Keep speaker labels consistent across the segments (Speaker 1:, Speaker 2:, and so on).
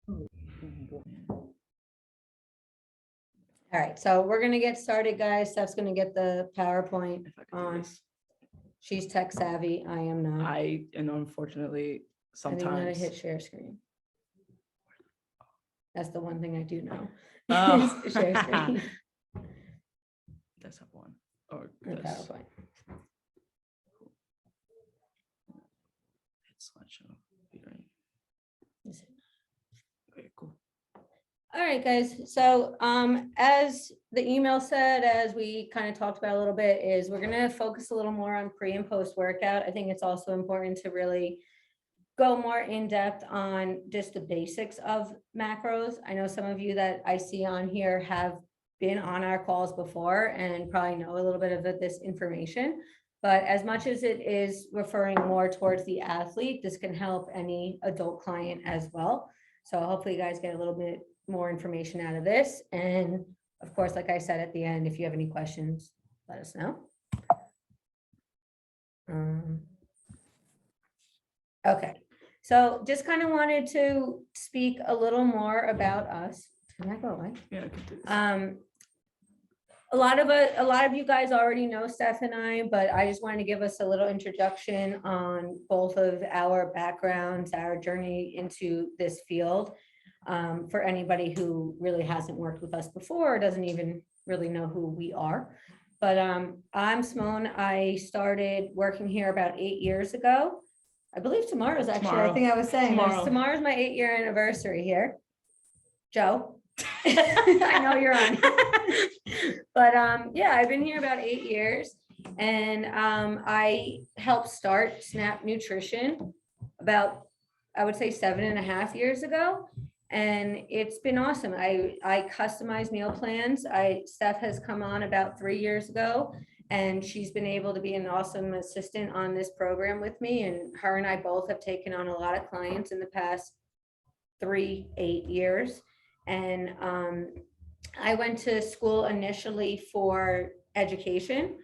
Speaker 1: All right, so we're gonna get started, guys. Steph's gonna get the PowerPoint
Speaker 2: If I could do
Speaker 1: on.
Speaker 2: this.
Speaker 1: She's tech savvy. I am not.
Speaker 2: And unfortunately,
Speaker 1: I think I'm gonna
Speaker 2: sometimes.
Speaker 1: hit share screen. That's the one thing I do know.
Speaker 2: Oh.
Speaker 1: is share screen
Speaker 2: Desktop one or
Speaker 1: and
Speaker 2: this.
Speaker 1: PowerPoint.
Speaker 2: Hit slideshow.
Speaker 1: Is it-
Speaker 2: Okay, cool.
Speaker 1: All right, guys. So as the email said, as we kind of talked about a little bit, is we're gonna focus a little more on pre and post workout. I think it's also important to really go more in depth on just the basics of macros. I know some of you that I see on here have been on our calls before and probably know a little bit of this information. But as much as it is referring more towards the athlete, this can help any adult client as well. So hopefully you guys get a little bit more information out of this. And of course, like I said at the end, if you have any questions, let us know. Okay, so just kind of wanted to speak a little more about us. Can I go away?
Speaker 2: Yeah, I could do this.
Speaker 1: A lot of you guys already know Steph and I, but I just wanted to give us a little introduction on both of our backgrounds, our journey into this field. For anybody who really hasn't worked with us before, or doesn't even really know who we are. But I'm Simone. I started working here about 8 years ago. I believe tomorrow's actually, I
Speaker 2: Tomorrow.
Speaker 1: think I was saying,
Speaker 2: Tomorrow.
Speaker 1: tomorrow's my 8-year anniversary here. Joe, I know you're on. But yeah, I've been here about 8 years, and I helped start Snap Nutrition about, I would say, 7.5 years ago. And it's been awesome. I customize meal plans. Steph has come on about 3 years ago, and she's been able to be an awesome assistant on this program with me. And her and I both have taken on a lot of clients in the past 8 years. And I went to school initially for education,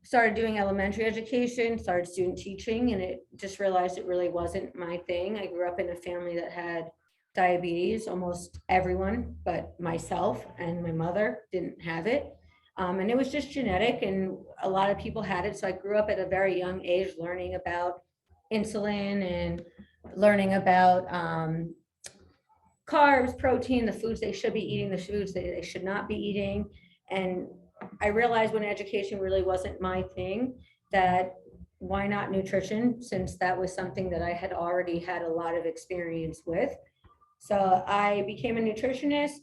Speaker 1: started doing elementary education, started student teaching, and it just realized it really wasn't my thing. I grew up in a family that had diabetes. Almost everyone but myself and my mother didn't have it. And it was just genetic, and a lot of people had it. So I grew up at a very young age learning about insulin and learning about carbs, protein, the foods they should be eating, the foods they should not be eating. And I realized when education really wasn't my thing, that why not nutrition, since that was something that I had already had a lot of experience with. So I became a nutritionist.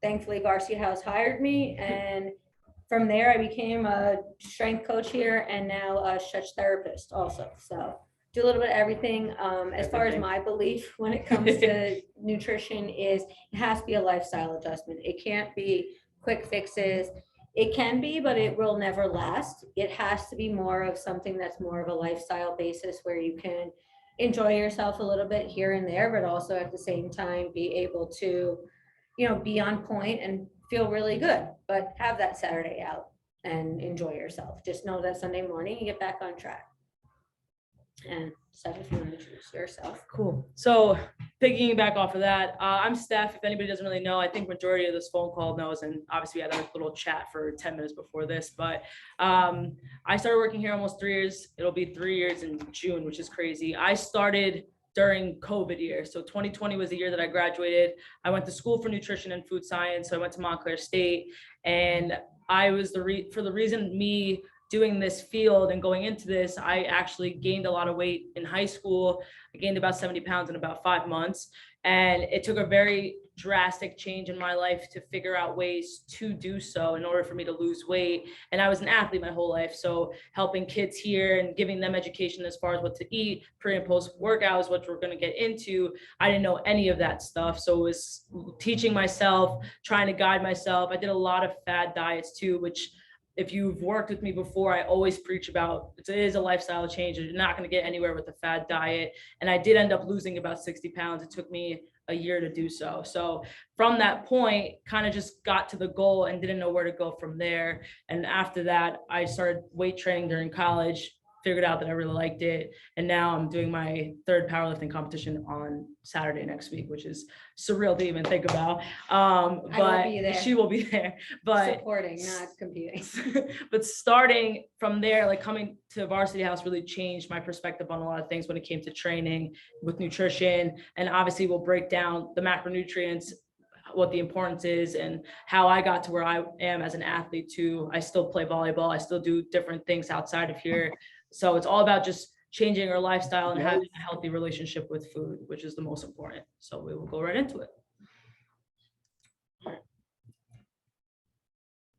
Speaker 1: Thankfully, Garcia House hired me. And from there, I became a strength coach here and now a stretch therapist also. So do a little bit of everything. As far as my belief when it comes to nutrition is it has to be a lifestyle adjustment. It can't be quick fixes. It can be, but it will never last. It has to be more of something that's more of a lifestyle basis where you can enjoy yourself a little bit here and there, but also at the same time be able to, be on point and feel really good, but have that Saturday out and enjoy yourself. Just know that Sunday morning you get back on track. And Steph, if you want to introduce yourself.
Speaker 2: Cool. So piggying off of that, I'm Steph. If anybody doesn't really know, I think majority of this phone call knows, and obviously we had a little chat for 10 minutes before this, but I started working here almost 3 years. It'll be 3 years in June, which is crazy. I started during COVID year. So 2020 was the year that I graduated. I went to school for nutrition and food science. So I went to Montclair State, and I was for the reason me doing this field and going into this, I actually gained a lot of weight in high school. I gained about 70 pounds in about 5 months. And it took a very drastic change in my life to figure out ways to do so in order for me to lose weight. And I was an athlete my whole life. So helping kids here and giving them education as far as what to eat, pre and post workouts, what we're going to get into. I didn't know any of that stuff. So it was teaching myself, trying to guide myself. I did a lot of fad diets too, which if you've worked with me before, I always preach about it is a lifestyle change. You're not going to get anywhere with a fad diet. And I did end up losing about 60 pounds. It took me a year to do so. So from that point, kind of just got to the goal and didn't know where to go from there. And after that, I started weight training during college, figured out that I really liked it. And now I'm doing my third powerlifting competition on Saturday next week, which is surreal to even think about. But
Speaker 1: be there.
Speaker 2: she will be there. But
Speaker 1: Supporting, not competing.
Speaker 2: but starting from there, like coming to Varsity House really changed my perspective on a lot of things when it came to training with nutrition. And obviously we'll break down the macronutrients, what the importance is, and how I got to where I am as an athlete too. I still play volleyball. I still do different things outside of here. So it's all about just changing our lifestyle and having a healthy relationship with food, which is the most important. So we will go right into it.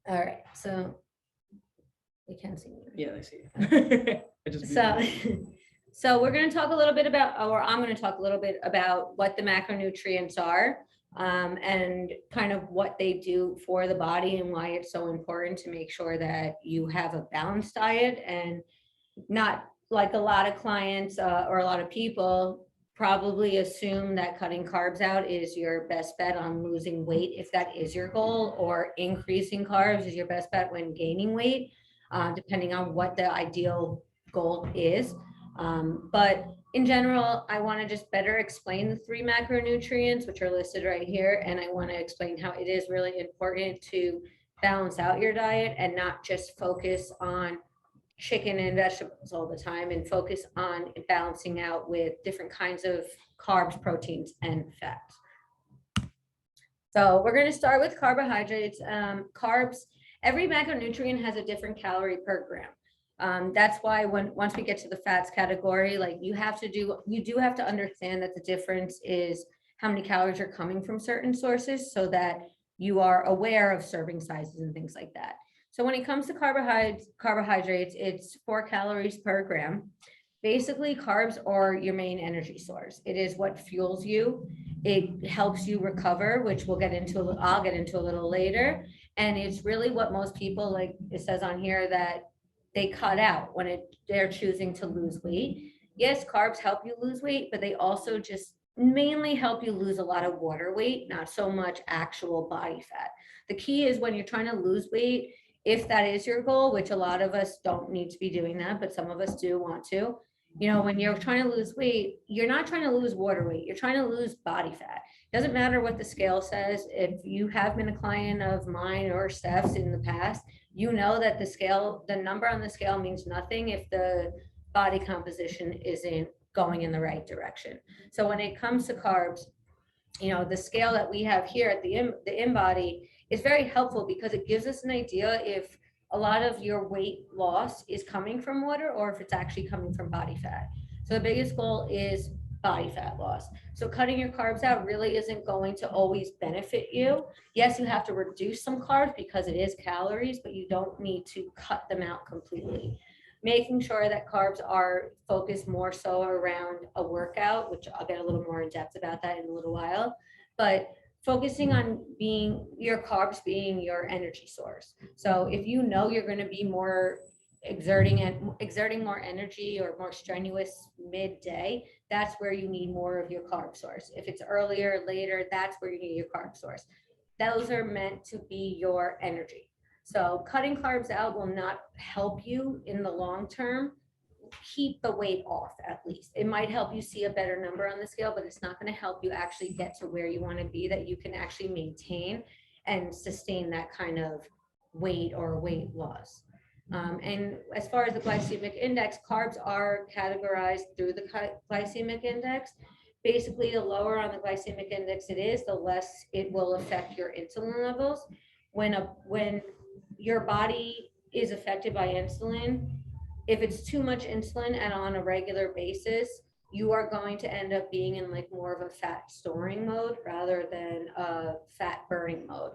Speaker 1: All right, so we can see me.
Speaker 2: Yeah, I see.
Speaker 1: So we're going to talk a little bit about, or I'm going to talk a little bit about what the macronutrients are, and kind of what they do for the body and why it's so important to make sure that you have a balanced diet, and not like a lot of clients or a lot of people probably assume that cutting carbs out is your best bet on losing weight, if that is your goal, or increasing carbs is your best bet when gaining weight, depending on what the ideal goal is. But in general, I want to just better explain the 3 macronutrients, which are listed right here. And I want to explain how it is really important to balance out your diet and not just focus on chicken and vegetables all the time, and focus on balancing out with different kinds of carbs, proteins, and fats. So we're going to start with carbohydrates. Carbs, every macronutrient has a different calorie per gram. That's why once we get to the fats category, like you do have to understand that the difference is how many calories are coming from certain sources, so that you are aware of serving sizes and things like that. So when it comes to carbohydrates, it's 4 calories per gram. Basically, carbs are your main energy source. It is what fuels you. It helps you recover, which I'll get into a little later. And it's really what most people, like it says on here, that they cut out when they're choosing to lose weight. Yes, carbs help you lose weight, but they also just mainly help you lose a lot of water weight, not so much actual body fat. The key is when you're trying to lose weight, if that is your goal, which a lot of us don't need to be doing that, but some of us do want to, when you're trying to lose weight, you're not trying to lose water weight, you're trying to lose body fat. It doesn't matter what the scale says. If you have been a client of mine or Steph's in the past, you know that the number on the scale means nothing if the body composition isn't going in the right direction. So when it comes to carbs, the scale that we have here at the InBody is very helpful, because it gives us an idea if a lot of your weight loss is coming from water or if it's actually coming from body fat. So the biggest goal is body fat loss. So cutting your carbs out really isn't going to always benefit you. Yes, you have to reduce some carbs because it is calories, but you don't need to cut them out completely. Making sure that carbs are focused more so around a workout, which I'll get a little more in depth about that in a little while, but focusing on your carbs being your energy source. So if you know you're going to be more exerting more energy or more strenuous midday, that's where you need more of your carb source. If it's earlier, later, that's where you need your carb source. Those are meant to be your energy. So cutting carbs out will not help you in the long term keep the weight off. At least it might help you see a better number on the scale, but it's not going to help you actually get to where you want to be, that you can actually maintain and sustain that kind of weight or weight loss. And as far as the glycemic index, carbs are categorized through the glycemic index. Basically, the lower on the glycemic index it is, the less it will affect your insulin levels. When your body is affected by insulin, if it's too much insulin and on a regular basis, you are going to end up being in like more of a fat storing mode rather than a fat burning mode.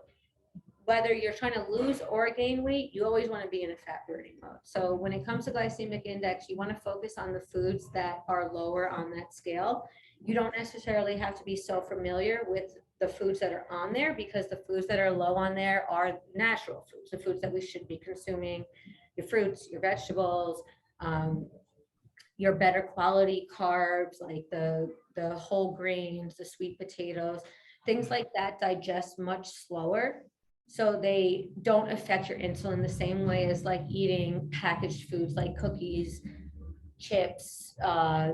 Speaker 1: Whether you're trying to lose or gain weight, you always want to be in a fat burning mode. So when it comes to glycemic index, you want to focus on the foods that are lower on that scale. You don't necessarily have to be so familiar with the foods that are on there, because the foods that are low on there are natural foods, the foods that we should be consuming, your fruits, your vegetables, your better quality carbs, like the whole grains, the sweet potatoes, things like that digest much slower. So they don't affect your insulin the same way as like eating packaged foods like cookies, chips,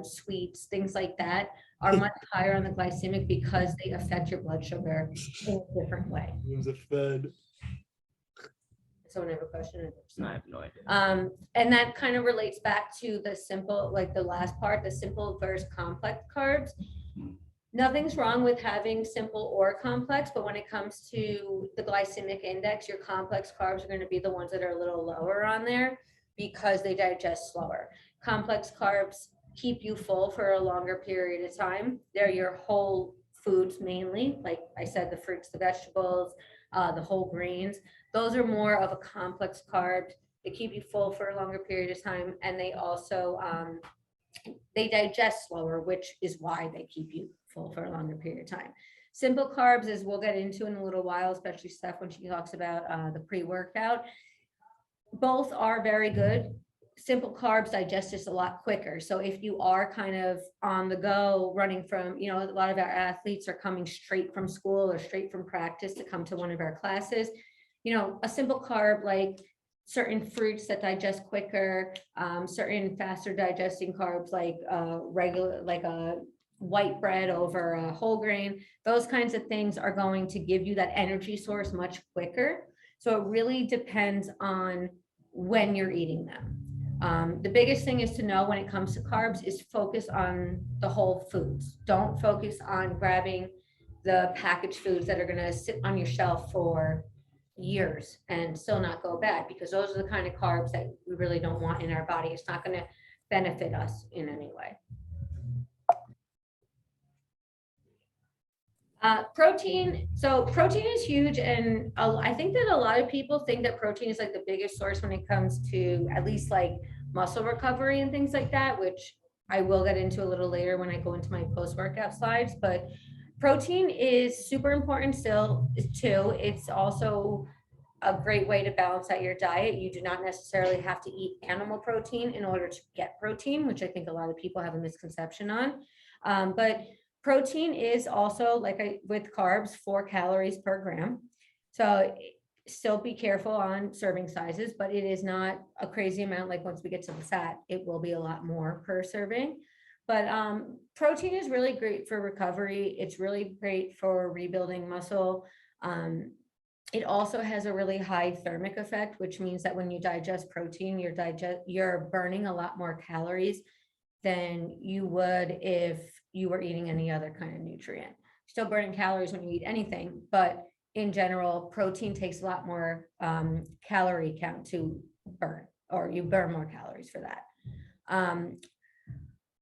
Speaker 1: sweets, things like that are much higher on the glycemic because they affect your blood sugar in a different way.
Speaker 3: It was a fed.
Speaker 1: Someone have a question?
Speaker 2: I have no idea.
Speaker 1: And that kind of relates back to the simple, like the last part, the simple versus complex carbs. Nothing's wrong with having simple or complex, but when it comes to the glycemic index, your complex carbs are going to be the ones that are a little lower on there because they digest slower. Complex carbs keep you full for a longer period of time. They're your whole foods mainly, like I said, the fruits, the vegetables, the whole grains. Those are more of a complex carb. They keep you full for a longer period of time, and they also they digest slower, which is why they keep you full for a longer period of time. Simple carbs, as we'll get into in a little while, especially Steph when she talks about the pre-workout, both are very good. Simple carbs digest just a lot quicker. So if you are kind of on the go running from, you know, a lot of our athletes are coming straight from school or straight from practice to come to one of our classes, you know, a simple carb like certain fruits that digest quicker, certain faster digesting carbs like regular, like a white bread over a whole grain, those kinds of things are going to give you that energy source much quicker. So it really depends on when you're eating them. The biggest thing is to know when it comes to carbs is focus on the whole foods. Don't focus on grabbing the packaged foods that are going to sit on your shelf for years and still not go bad, because those are the kind of carbs that we really don't want in our body. It's not going to benefit us in any way. Protein. So protein is huge. And I think that a lot of people think that protein is like the biggest source when it comes to at least like muscle recovery and things like that, which I will get into a little later when I go into my post-workout slides. But protein is super important still too. It's also a great way to balance out your diet. You do not necessarily have to eat animal protein in order to get protein, which I think a lot of people have a misconception on. But protein is also, like with carbs, 4 calories per gram. So still be careful on serving sizes, but it is not a crazy amount. Like once we get to the fat, it will be a lot more per serving. But protein is really great for recovery. It's really great for rebuilding muscle. It also has a really high thermic effect, which means that when you digest protein, you're burning a lot more calories than you would if you were eating any other kind of nutrient. Still burning calories when you eat anything, but in general, protein takes a lot more calorie count to burn, or you burn more calories for that.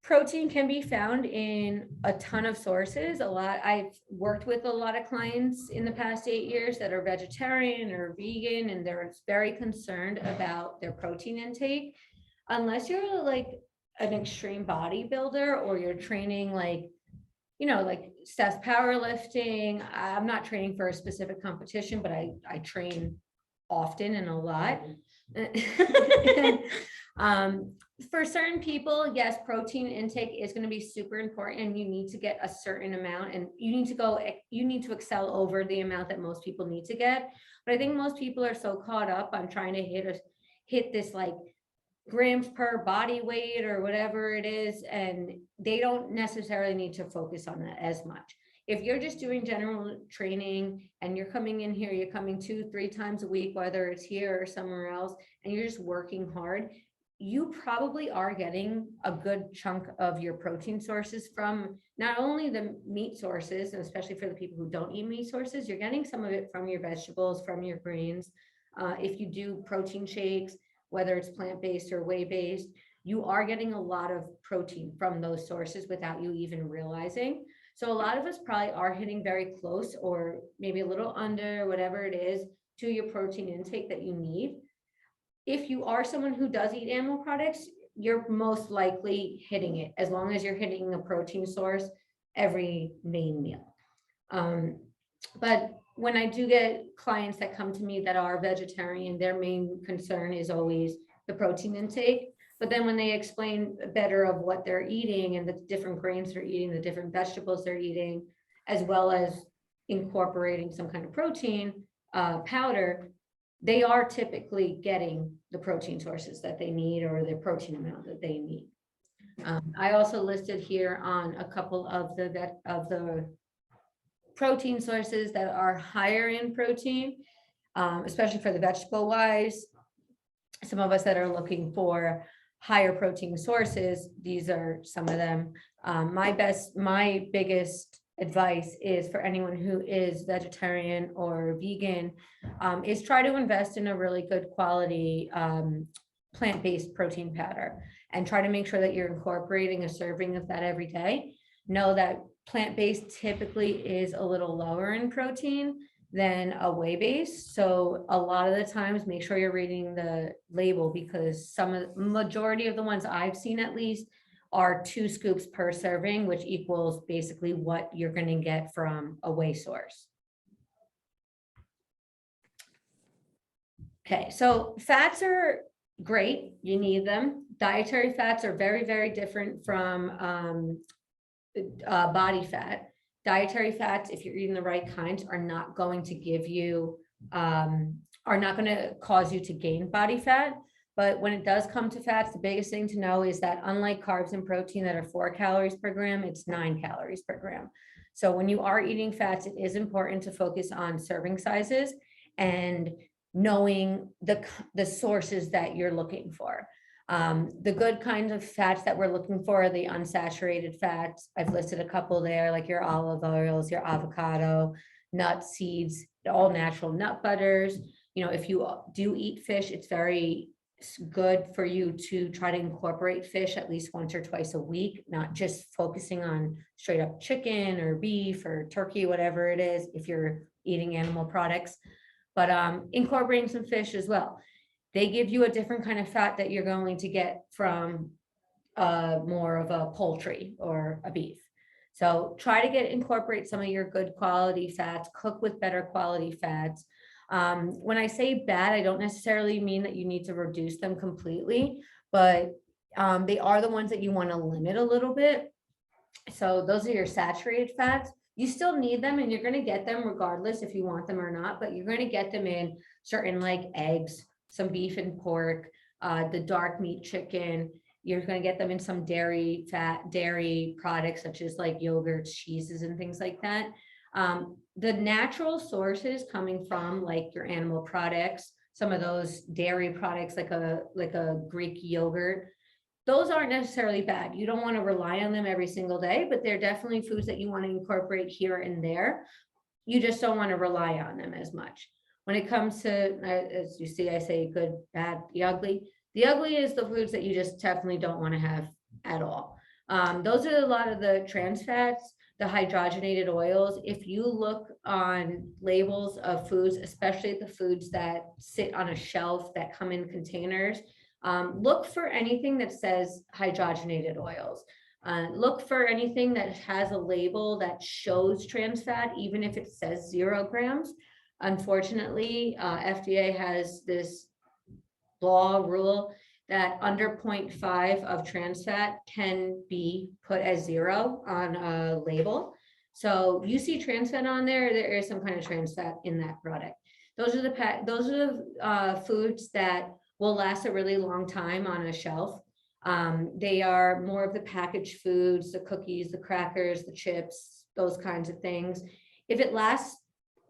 Speaker 1: Protein can be found in a ton of sources. I've worked with a lot of clients in the past 8 years that are vegetarian or vegan, and they're very concerned about their protein intake. Unless you're like an extreme bodybuilder or you're training like, you know, like Steph's powerlifting. I'm not training for a specific competition, but I train often and a lot. For certain people, yes, protein intake is going to be super important, and you need to get a certain amount, and you need to excel over the amount that most people need to get. But I think most people are so caught up on trying to hit this like grams per body weight or whatever it is, and they don't necessarily need to focus on that as much. If you're just doing general training and you're coming in here, you're coming 2-3 times a week, whether it's here or somewhere else, and you're just working hard, you probably are getting a good chunk of your protein sources from not only the meat sources, and especially for the people who don't eat meat sources, you're getting some of it from your vegetables, from your grains. If you do protein shakes, whether it's plant-based or whey-based, you are getting a lot of protein from those sources without you even realizing. So a lot of us probably are hitting very close or maybe a little under, whatever it is, to your protein intake that you need. If you are someone who does eat animal products, you're most likely hitting it, as long as you're hitting a protein source every main meal. But when I do get clients that come to me that are vegetarian, their main concern is always the protein intake. But then when they explain better of what they're eating and the different grains they're eating, the different vegetables they're eating, as well as incorporating some kind of protein powder, they are typically getting the protein sources that they need, or the protein amount that they need. I also listed here on a couple of the protein sources that are higher in protein, especially for the vegetable wise. Some of us that are looking for higher protein sources, these are some of them. My biggest advice is for anyone who is vegetarian or vegan, is try to invest in a really good quality plant-based protein powder, and try to make sure that you're incorporating a serving of that every day. Know that plant-based typically is a little lower in protein than a whey-based. So a lot of the times, make sure you're reading the label, because majority of the ones I've seen at least are 2 scoops per serving, which equals basically what you're going to get from a whey source. Okay, so fats are great. You need them. Dietary fats are very, very different from body fat. Dietary fats, if you're eating the right kinds, are not going to give you, are not going to cause you to gain body fat. But when it does come to fats, the biggest thing to know is that unlike carbs and protein that are 4 calories per gram, it's 9 calories per gram. So when you are eating fats, it is important to focus on serving sizes and knowing the sources that you're looking for. The good kinds of fats that we're looking for are the unsaturated fats. I've listed a couple there, like your olive oils, your avocado, nuts, seeds, all natural nut butters. You know, if you do eat fish, it's very good for you to try to incorporate fish at least once or twice a week, not just focusing on straight up chicken or beef or turkey, whatever it is, if you're eating animal products, but incorporating some fish as well. They give you a different kind of fat that you're going to get from more of a poultry or a beef. So try to incorporate some of your good quality fats, cook with better quality fats. When I say bad, I don't necessarily mean that you need to reduce them completely, but they are the ones that you want to limit a little bit. So those are your saturated fats. You still need them, and you're going to get them regardless if you want them or not, but you're going to get them in certain like eggs, some beef and pork, the dark meat chicken. You're going to get them in some dairy products such as like yogurts, cheeses, and things like that. The natural sources coming from like your animal products, some of those dairy products like a Greek yogurt, those aren't necessarily bad. You don't want to rely on them every single day, but they're definitely foods that you want to incorporate here and there. You just don't want to rely on them as much. When it comes to, as you see, I say good, bad, the ugly. The ugly is the foods that you just definitely don't want to have at all. Those are a lot of the trans fats, the hydrogenated oils. If you look on labels of foods, especially the foods that sit on a shelf that come in containers, look for anything that says hydrogenated oils. Look for anything that has a label that shows trans fat, even if it says 0 grams. Unfortunately, FDA has this rule that under 0.5 of trans fat can be put as 0 on a label. So you see trans fat on there, there is some kind of trans fat in that product. Those are the foods that will last a really long time on a shelf. They are more of the packaged foods, the cookies, the crackers, the chips, those kinds of things. If it lasts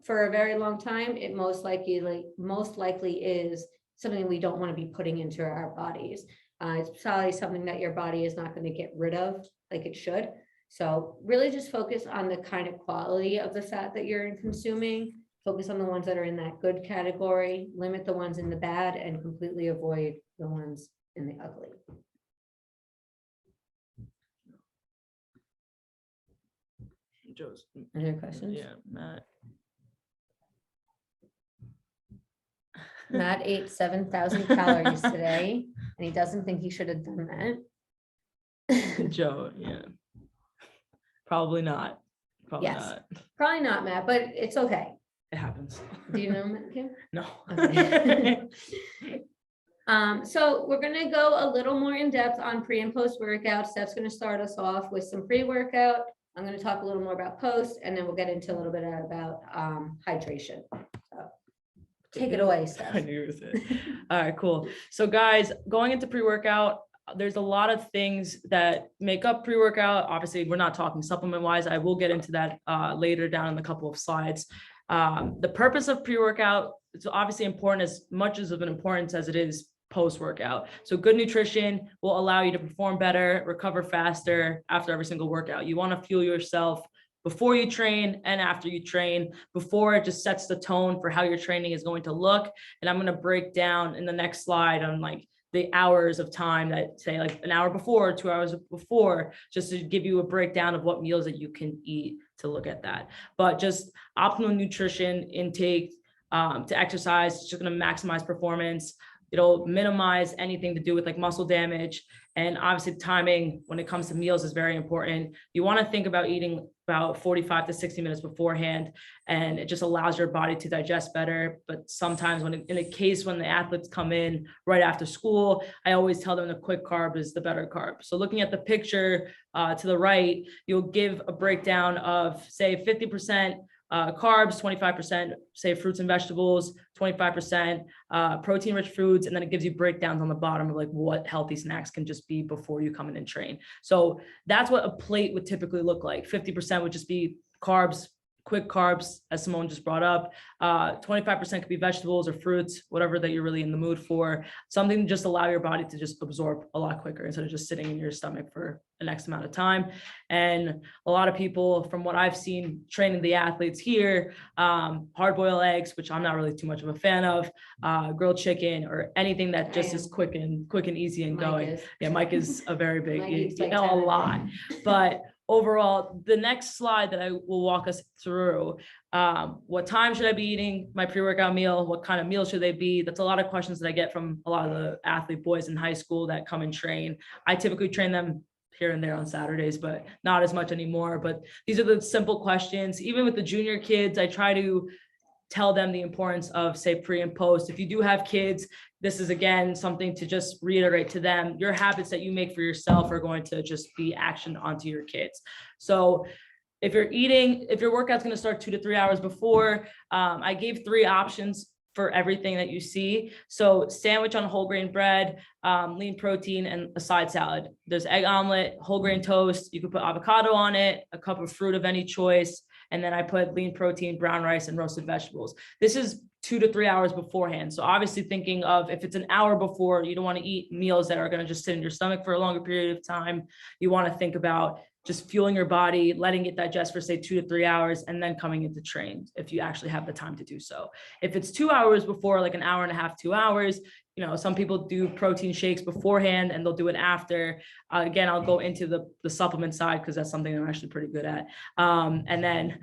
Speaker 1: for a very long time, it most likely is something we don't want to be putting into our bodies. It's probably something that your body is not going to get rid of like it should. So really just focus on the kind of quality of the fat that you're consuming. Focus on the ones that are in that good category, limit the ones in the bad, and completely avoid the ones in the ugly.
Speaker 2: Joe's.
Speaker 1: Any other questions?
Speaker 2: Yeah, Matt.
Speaker 1: Matt ate 7,000 calories today, and he doesn't think he should have done that.
Speaker 2: Joe, yeah. Probably not. Probably
Speaker 1: Yes.
Speaker 2: not.
Speaker 1: Probably not, Matt, but it's okay.
Speaker 2: It happens.
Speaker 1: Do you know Matt Kim?
Speaker 2: No.
Speaker 1: Okay. So we're going to go a little more in depth on pre and post workout. Steph's going to start us off with some pre-workout. I'm going to talk a little more about post, and then we'll get into a little bit about hydration. So take it away, Steph.
Speaker 2: I knew it was it. All right, cool. So guys, going into pre-workout, there's a lot of things that make up pre-workout. Obviously, we're not talking supplement wise. I will get into that later down in a couple of slides. The purpose of pre-workout is obviously important, as much as of an importance as it is post-workout. So good nutrition will allow you to perform better, recover faster after every single workout. You want to fuel yourself before you train and after you train. Before, it just sets the tone for how your training is going to look. And I'm going to break down in the next slide on like the hours of time that, say, like an hour before, 2 hours before, just to give you a breakdown of what meals that you can eat to look at that. But just optimal nutrition intake to exercise, it's just going to maximize performance. It'll minimize anything to do with like muscle damage. And obviously timing when it comes to meals is very important. You want to think about eating about 45 to 60 minutes beforehand, and it just allows your body to digest better. But sometimes when in a case when the athletes come in right after school, I always tell them the quick carb is the better carb. So looking at the picture to the right, you'll give a breakdown of, say, 50% carbs, 25%, say, fruits and vegetables, 25% protein-rich foods, and then it gives you breakdowns on the bottom of like what healthy snacks can just be before you come in and train. So that's what a plate would typically look like. 50% would just be carbs, quick carbs, as Simone just brought up. 25% could be vegetables or fruits, whatever that you're really in the mood for. Something to just allow your body to just absorb a lot quicker instead of just sitting in your stomach for the next amount of time. And a lot of people, from what I've seen training the athletes here, hard-boiled eggs, which I'm not really too much of a fan of, grilled chicken, or anything that just is quick and easy and going. Yeah, Mike is a very big, a lot. But overall, the next slide that I will walk us through, what time should I be eating my pre-workout meal? What kind of meal should they be? That's a lot of questions that I get from a lot of the athlete boys in high school that come and train. I typically train them here and there on Saturdays, but not as much anymore. But these are the simple questions. Even with the junior kids, I try to tell them the importance of, say, pre and post. If you do have kids, this is, again, something to just reiterate to them. Your habits that you make for yourself are going to just be actioned onto your kids. So if your workout's going to start 2 to 3 hours before, I gave 3 options for everything that you see. So sandwich on whole grain bread, lean protein, and a side salad. There's egg omelet, whole grain toast. You could put avocado on it, a cup of fruit of any choice. And then I put lean protein, brown rice, and roasted vegetables. This is 2 to 3 hours beforehand. So obviously thinking of, if it's an hour before, you don't want to eat meals that are going to just sit in your stomach for a longer period of time. You want to think about just fueling your body, letting it digest for, say, 2 to 3 hours, and then coming into train if you actually have the time to do so. If it's 2 hours before, like an hour and a half, 2 hours, some people do protein shakes beforehand and they'll do it after. Again, I'll go into the supplement side because that's something I'm actually pretty good at. And then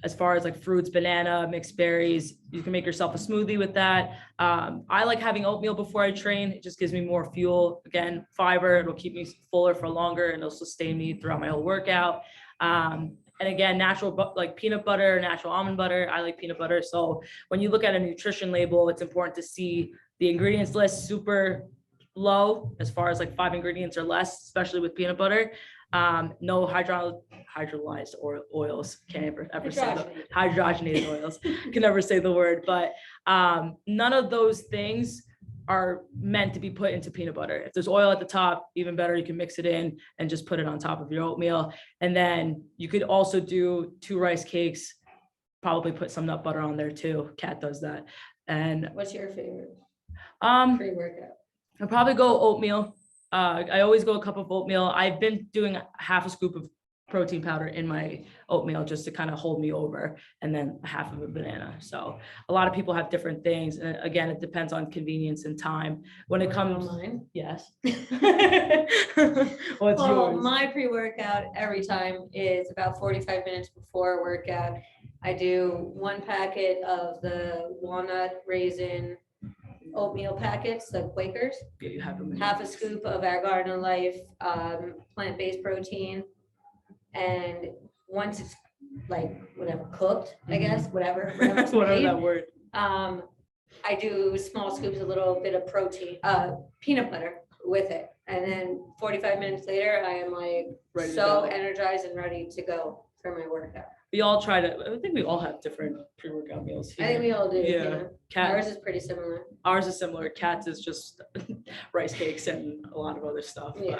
Speaker 2: as far as like fruits, banana, mixed berries, you can make yourself a smoothie with that. I like having oatmeal before I train. It just gives me more fuel. Again, fiber, it'll keep me fuller for longer and it'll sustain me throughout my whole workout. And again, natural, like peanut butter, natural almond butter. I like peanut butter. So when you look at a nutrition label, it's important to see the ingredients list super low, as far as like 5 ingredients or less, especially with peanut butter. No hydrolyzed oils. Can't ever say the hydrogenated oils. Can never say the word, but none of those things are meant to be put into peanut butter. If there's oil at the top, even better, you can mix it in and just put it on top of your oatmeal. And then you could also do 2 rice cakes, probably put some nut butter on there too. Kat does that. And
Speaker 1: what's your favorite pre-workout?
Speaker 2: I'll probably go oatmeal. I always go a cup of oatmeal. I've been doing half a scoop of protein powder in my oatmeal just to kind of hold me over, and then half of a banana. So a lot of people have different things. And again, it depends on convenience and time. When it comes,
Speaker 1: mine?
Speaker 2: Yes. What's yours?
Speaker 1: My pre-workout every time is about 45 minutes before a workout. I do 1 packet of the walnut raisin oatmeal packets, the Quakers.
Speaker 2: Yeah, you have them.
Speaker 1: Half a scoop of our Garden of Life plant-based protein, and once it's like whatever cooked, I guess whatever
Speaker 2: that word.
Speaker 1: I do small scoops, a little bit of protein, peanut butter with it, and then 45 minutes later, I am like so energized and ready to go for my workout.
Speaker 2: we all try to, I think we all have different pre-workout meals here.
Speaker 1: I think we all do.
Speaker 2: Yeah.
Speaker 1: Ours is pretty similar.
Speaker 2: Ours is similar. Kat's is just rice cakes and a lot of other stuff.
Speaker 1: Yeah.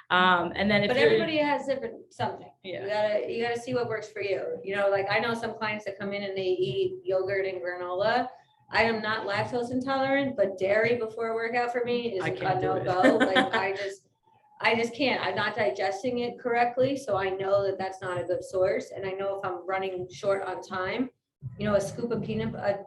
Speaker 2: But and then if
Speaker 1: But
Speaker 2: you're,
Speaker 1: everybody has different something.
Speaker 2: yeah,
Speaker 1: You gotta see what works for you. You know, like I know some clients that come in and they eat yogurt and granola. I am not lactose intolerant, but dairy before a workout for me is
Speaker 2: I
Speaker 1: a
Speaker 2: can't do it.
Speaker 1: no-go. Like I just can't. I'm not digesting it correctly, so I know that that's not a good source. And I know if I'm running short on time, you know, a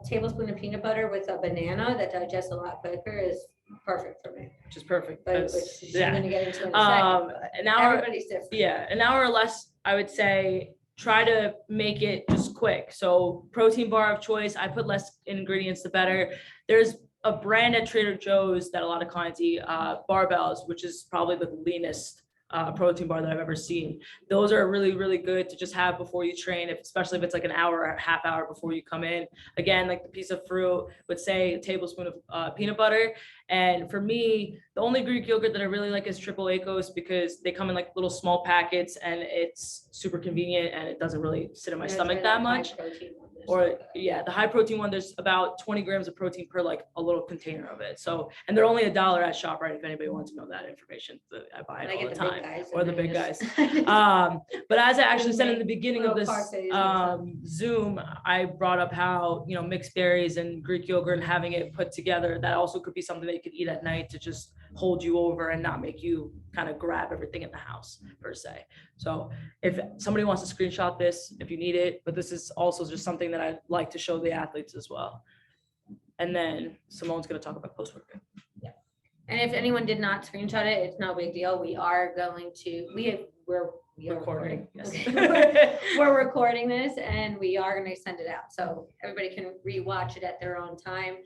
Speaker 1: tablespoon of peanut butter with a banana that digests a lot quicker is perfect for me.
Speaker 2: which is perfect.
Speaker 1: But
Speaker 2: That's-
Speaker 1: which I'm
Speaker 2: yeah.
Speaker 1: gonna get into in a second. But
Speaker 2: An hour,
Speaker 1: everybody's different.
Speaker 2: yeah, an hour or less, I would say, try to make it just quick. So protein bar of choice, I put less ingredients, the better. There's a brand at Trader Joe's that a lot of clients eat, Barbells, which is probably the leanest protein bar that I've ever seen. Those are really, really good to just have before you train, especially if it's like an hour or a half hour before you come in. Again, like the piece of fruit would say a tablespoon of peanut butter. And for me, the only Greek yogurt that I really like is Triple Acos because they come in like little small packets and it's super convenient and it doesn't really sit in my stomach that much. Or yeah, the high protein one, there's about 20 grams of protein per like a little container of it. So, and they're only $1 at ShopRite if anybody wants to know that information. I buy it all the time. Or the big guys. But as I actually said in the beginning of this Zoom, I brought up how, you know, mixed berries and Greek yogurt and having it put together, that also could be something that you could eat at night to just hold you over and not make you kind of grab everything in the house per se. So if somebody wants to screenshot this, if you need it, but this is also just something that I like to show the athletes as well. And then Simone's going to talk about post-workout.
Speaker 1: Yeah. And if anyone did not screenshot it, it's no big deal. We are going to, we're recording.
Speaker 2: Yes.
Speaker 1: We're recording this and we are going to send it out. So everybody can rewatch it at their own time.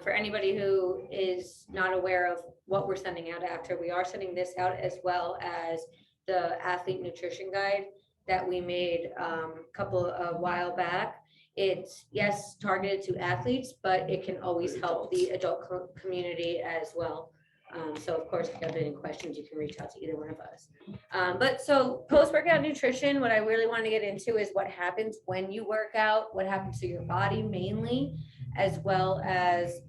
Speaker 1: For anybody who is not aware of what we're sending out after, we are sending this out as well as the athlete nutrition guide that we made a while back. It's yes, targeted to athletes, but it can always help the adult community as well. So of course, if you have any questions, you can reach out to either one of us. But so post-workout nutrition, what I really want to get into is what happens when you work out, what happens to your body mainly, as well as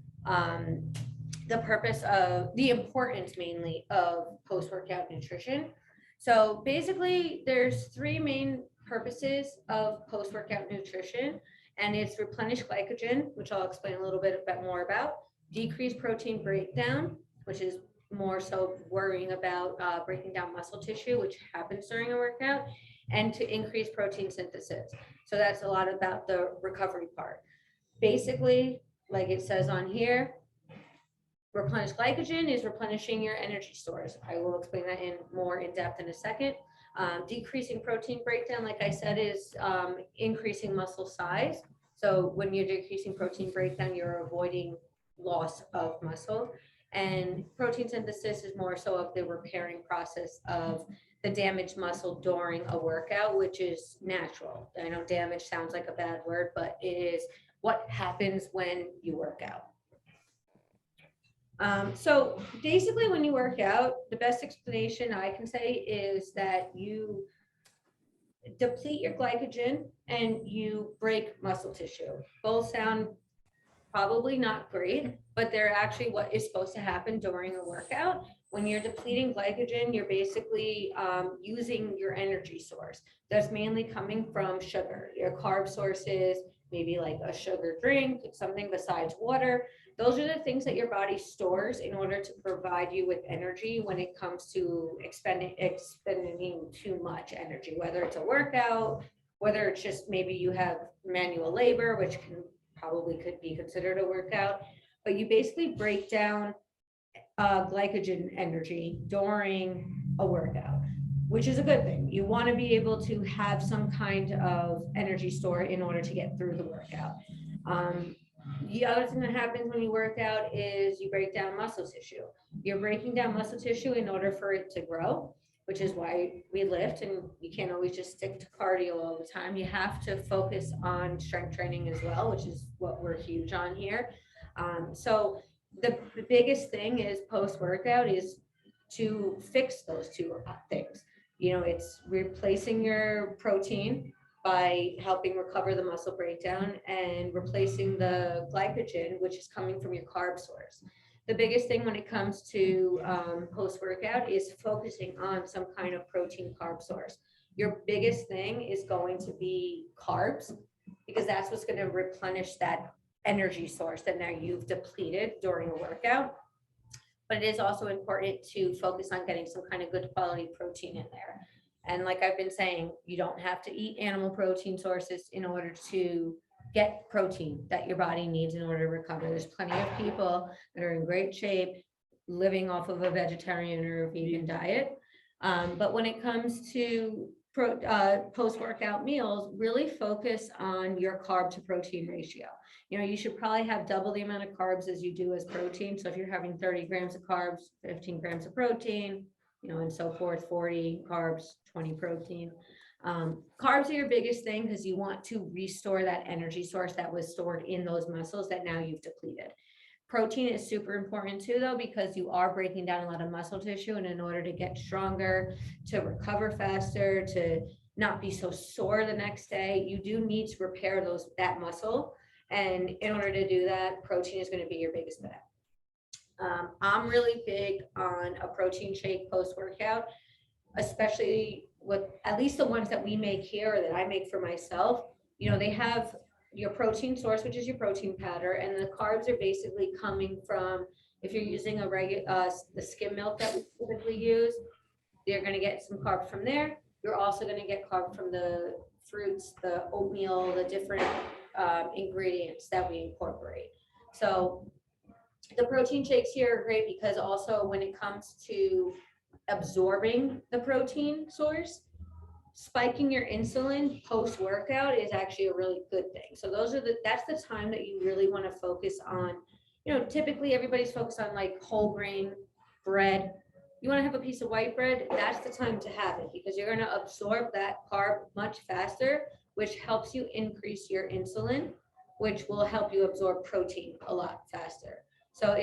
Speaker 1: the purpose of the importance mainly of post-workout nutrition. So basically there's three main purposes of post-workout nutrition, and it's replenish glycogen, which I'll explain a little bit more about, decrease protein breakdown, which is more so worrying about breaking down muscle tissue, which happens during a workout, and to increase protein synthesis. So that's a lot about the recovery part. Basically, like it says on here, replenish glycogen is replenishing your energy stores. I will explain that more in depth in a second. Decreasing protein breakdown, like I said, is increasing muscle size. So when you're decreasing protein breakdown, you're avoiding loss of muscle. And protein synthesis is more so of the repairing process of the damaged muscle during a workout, which is natural. I know damage sounds like a bad word, but it is what happens when you work out. So basically when you work out, the best explanation I can say is that you deplete your glycogen and you break muscle tissue. Both sound probably not great, but they're actually what is supposed to happen during a workout. When you're depleting glycogen, you're basically using your energy source. That's mainly coming from sugar. Your carb sources, maybe like a sugar drink, something besides water. Those are the things that your body stores in order to provide you with energy when it comes to expending too much energy, whether it's a workout, whether it's just maybe you have manual labor, which could be considered a workout, but you basically break down glycogen energy during a workout, which is a good thing. You want to be able to have some kind of energy store in order to get through the workout. The other thing that happens when you work out is you break down muscle tissue. You're breaking down muscle tissue in order for it to grow, which is why we lift, and you can't always just stick to cardio all the time. You have to focus on strength training as well, which is what we're huge on here. So the biggest thing is post-workout is to fix those two things. You know, it's replacing your protein by helping recover the muscle breakdown and replacing the glycogen, which is coming from your carb source. The biggest thing when it comes to post-workout is focusing on some kind of protein carb source. Your biggest thing is going to be carbs, because that's what's going to replenish that energy source that now you've depleted during a workout. But it is also important to focus on getting some kind of good quality protein in there. And like I've been saying, you don't have to eat animal protein sources in order to get protein that your body needs in order to recover. There's plenty of people that are in great shape living off of a vegetarian or a vegan diet. But when it comes to post-workout meals, really focus on your carb to protein ratio. You know, you should probably have double the amount of carbs as you do as protein. So if you're having 30 grams of carbs, 15 grams of protein, you know, and so forth, 40 carbs, 20 protein. Carbs are your biggest thing because you want to restore that energy source that was stored in those muscles that now you've depleted. Protein is super important too, though, because you are breaking down a lot of muscle tissue, and in order to get stronger, to recover faster, to not be so sore the next day, you do need to repair that muscle. And in order to do that, protein is going to be your biggest bet. I'm really big on a protein shake post-workout, especially with at least the ones that we make here or that I make for myself. You know, they have your protein source, which is your protein powder, and the carbs are basically coming from, if you're using a regular the skim milk that we typically use, you're going to get some carbs from there. You're also going to get carbs from the fruits, the oatmeal, the different ingredients that we incorporate. So the protein shakes here are great because also when it comes to absorbing the protein source, spiking your insulin post-workout is actually a really good thing. So that's the time that you really want to focus on. You know, typically everybody's focused on like whole grain bread. You want to have a piece of white bread, that's the time to have it because you're going to absorb that carb much faster, which helps you increase your insulin, which will help you absorb protein a lot faster. So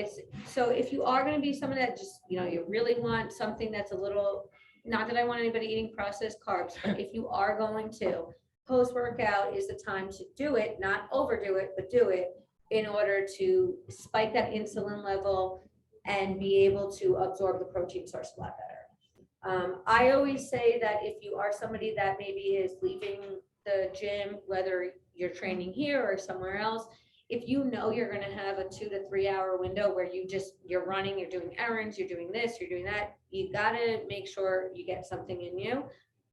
Speaker 1: if you are going to be someone that just, you know, you really want something that's a little, not that I want anybody eating processed carbs, but if you are going to, post-workout is the time to do it, not overdo it, but do it in order to spike that insulin level and be able to absorb the protein source a lot better. I always say that if you are somebody that maybe is leaving the gym, whether you're training here or somewhere else, if you know you're going to have a 2 to 3 hour window where you're running, you're doing errands, you're doing this, you're doing that, you got to make sure you get something in you.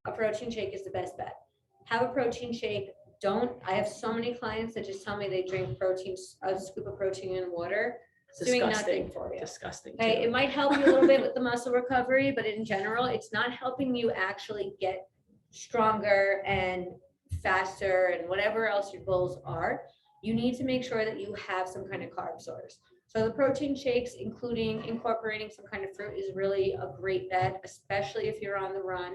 Speaker 1: A protein shake is the best bet. Have a protein shake. I have so many clients that just tell me they drink a scoop of protein in water. It's doing nothing for you.
Speaker 2: Disgusting.
Speaker 1: Okay, it might help you a little bit with the muscle recovery, but in general, it's not helping you actually get stronger and faster and whatever else your goals are. You need to make sure that you have some kind of carb source. So the protein shakes, including incorporating some kind of fruit, is really a great bet, especially if you're on the run.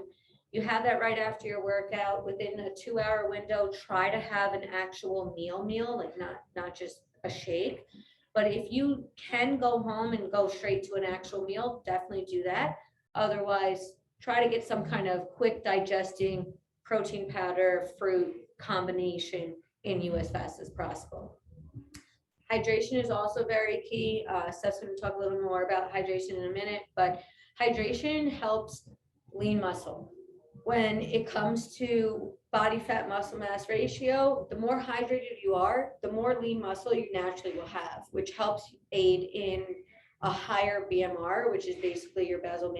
Speaker 1: You have that right after your workout. Within a 2 hour window, try to have an actual meal, like not just a shake. But if you can go home and go straight to an actual meal, definitely do that. Otherwise, try to get some kind of quick digesting protein powder, fruit combination in you as fast as possible. Hydration is also very key. Steph's going to talk a little more about hydration in a minute, but hydration helps lean muscle. When it comes to body fat muscle mass ratio, the more hydrated you are, the more lean muscle you naturally will have, which helps aid in a higher BMR, which is basically your basal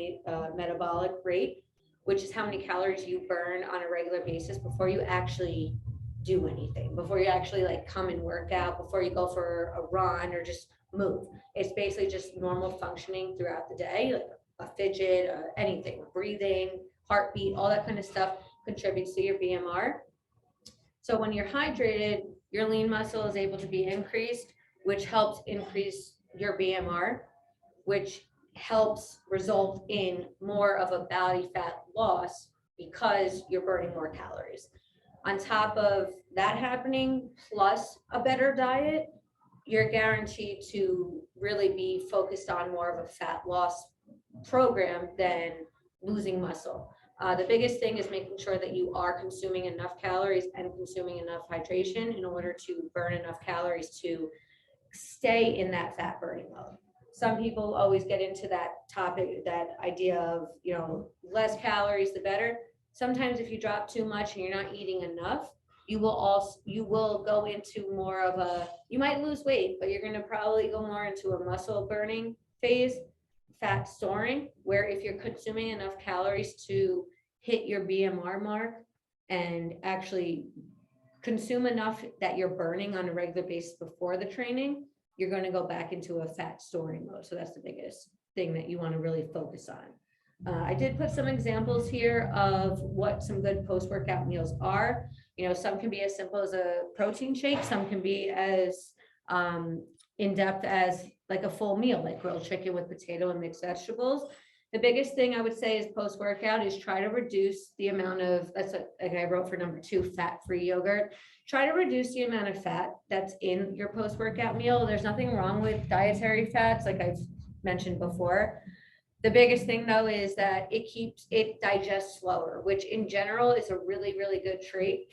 Speaker 1: metabolic rate, which is how many calories you burn on a regular basis before you actually do anything, before you actually like come and work out, before you go for a run or just move. It's basically just normal functioning throughout the day, like a fidget, anything, breathing, heartbeat, all that kind of stuff contributes to your BMR. So when you're hydrated, your lean muscle is able to be increased, which helps increase your BMR, which helps result in more of a body fat loss because you're burning more calories. On top of that happening, plus a better diet, you're guaranteed to really be focused on more of a fat loss program than losing muscle. The biggest thing is making sure that you are consuming enough calories and consuming enough hydration in order to burn enough calories to stay in that fat burning mode. Some people always get into that topic, that idea of, less calories, the better. Sometimes if you drop too much and you're not eating enough, you will go into more of you might lose weight, but you're going to probably go more into a muscle burning phase, fat storing, where if you're consuming enough calories to hit your BMR mark and actually consume enough that you're burning on a regular basis before the training, you're going to go back into a fat storing mode. So that's the biggest thing that you want to really focus on. I did put some examples here of what some good post-workout meals are. Some can be as simple as a protein shake. Some can be as in-depth as like a full meal, like grilled chicken with potato and mixed vegetables. The biggest thing I would say is post-workout is try to reduce the amount of, like I wrote for number 2, fat-free yogurt. Try to reduce the amount of fat that's in your post-workout meal. There's nothing wrong with dietary fats, like I've mentioned before. The biggest thing though is that it digests slower, which in general is a really, really good trait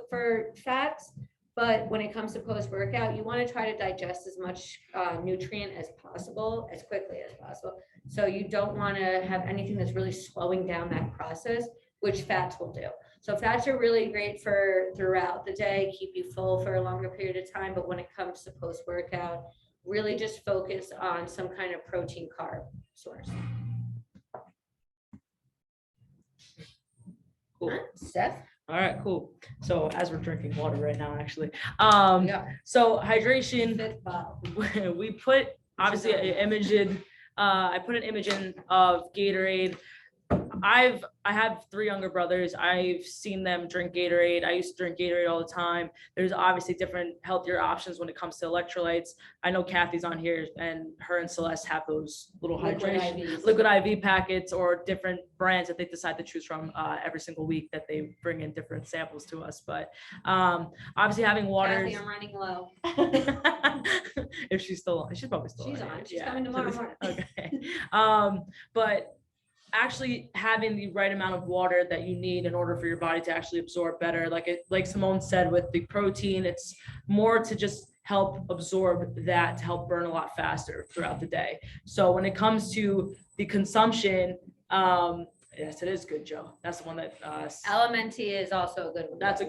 Speaker 1: for fats. But when it comes to post-workout, you want to try to digest as much nutrient as possible, as quickly as possible. So you don't want to have anything that's really slowing down that process, which fats will do. So fats are really great for throughout the day, keep you full for a longer period of time. But when it comes to post-workout, really just focus on some kind of protein carb source.
Speaker 2: Cool.
Speaker 1: Steph?
Speaker 2: All right, cool. So as we're drinking water right now, actually,
Speaker 1: Yeah.
Speaker 2: so hydration,
Speaker 1: Fifth bottle.
Speaker 2: we put obviously an image in, I put an image in of Gatorade. I have 3 younger brothers. I've seen them drink Gatorade. I used to drink Gatorade all the time. There's obviously different healthier options when it comes to electrolytes. I know Kathy's on here, and her and Celeste have those little liquid IV packets or different brands that they decide to choose from every single week that they bring in different samples to us. But obviously having water.
Speaker 1: Kathy, I'm running low.
Speaker 2: If she's still on, she's probably still
Speaker 1: She's
Speaker 2: on.
Speaker 1: on. She's coming tomorrow morning.
Speaker 2: Okay. But actually having the right amount of water that you need in order for your body to actually absorb better. Like Simone said, with the protein, it's more to just help absorb that, to help burn a lot faster throughout the day. So when it comes to the consumption, yes, it is good, Joe. That's the one that
Speaker 1: Elementi is also a good one.
Speaker 2: that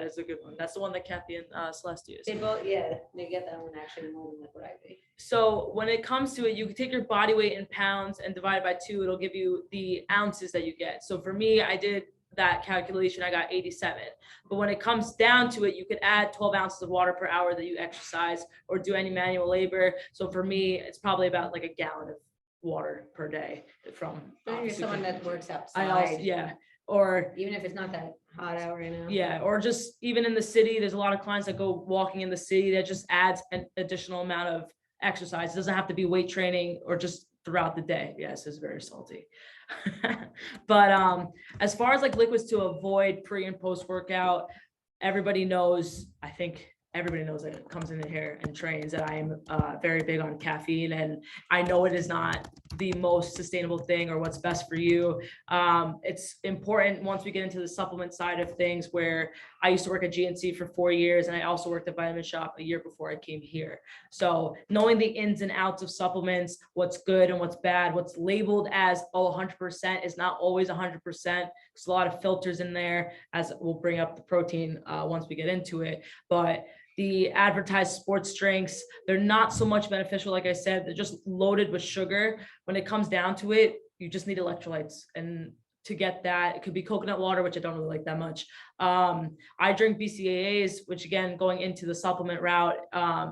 Speaker 2: is a good one. That's the one that Kathy and Celeste use.
Speaker 1: They both, yeah, they get that one actually more than liquid IV.
Speaker 2: So when it comes to it, you can take your body weight in pounds and divide it by 2. It'll give you the ounces that you get. So for me, I did that calculation. I got 87. But when it comes down to it, you could add 12 ounces of water per hour that you exercise or do any manual labor. So for me, it's probably about like a gallon of water per day from.
Speaker 1: You're someone that works outside.
Speaker 2: I also, yeah. Or
Speaker 1: even if it's not that hot out right now.
Speaker 2: Yeah, or just even in the city, there's a lot of clients that go walking in the city that just adds an additional amount of exercise. It doesn't have to be weight training or just throughout the day. Yes, it's very salty. But as far as like liquids to avoid pre and post workout, everybody knows, I think everybody knows that it comes in here and trains that I am very big on caffeine, and I know it is not the most sustainable thing or what's best for you. It's important once we get into the supplement side of things, where I used to work at GNC for 4 years, and I also worked at Vitamin Shop a year before I came here. So knowing the ins and outs of supplements, what's good and what's bad, what's labeled as 100% is not always 100%. There's a lot of filters in there, as we'll bring up the protein once we get into it. But the advertised sports drinks, they're not so much beneficial. Like I said, they're just loaded with sugar. When it comes down to it, you just need electrolytes. And to get that, it could be coconut water, which I don't really like that much. I drink BCAAs, which again, going into the supplement route,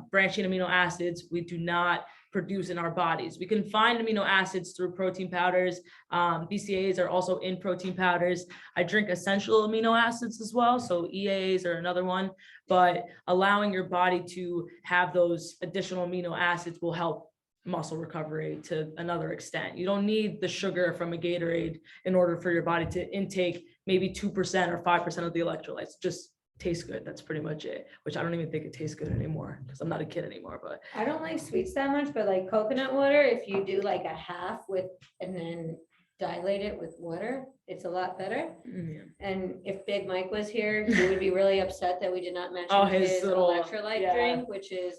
Speaker 2: branching amino acids, we do not produce in our bodies. We can find amino acids through protein powders. BCAAs are also in protein powders. I drink essential amino acids as well. So EAAs are another one, but allowing your body to have those additional amino acids will help muscle recovery to another extent. You don't need the sugar from a Gatorade in order for your body to intake maybe 2% or 5% of the electrolytes. Just tastes good. That's pretty much it, which I don't even think it tastes good anymore because I'm not a kid anymore. But
Speaker 1: I don't like sweets that much, but like coconut water, if you do like a half with and then dilate it with water. It's a lot better.
Speaker 2: Yeah.
Speaker 1: And if Big Mike was here, he would be really upset that we did not mention
Speaker 2: Oh,
Speaker 1: his
Speaker 2: his little-
Speaker 1: electrolyte
Speaker 2: yeah.
Speaker 1: drink, which is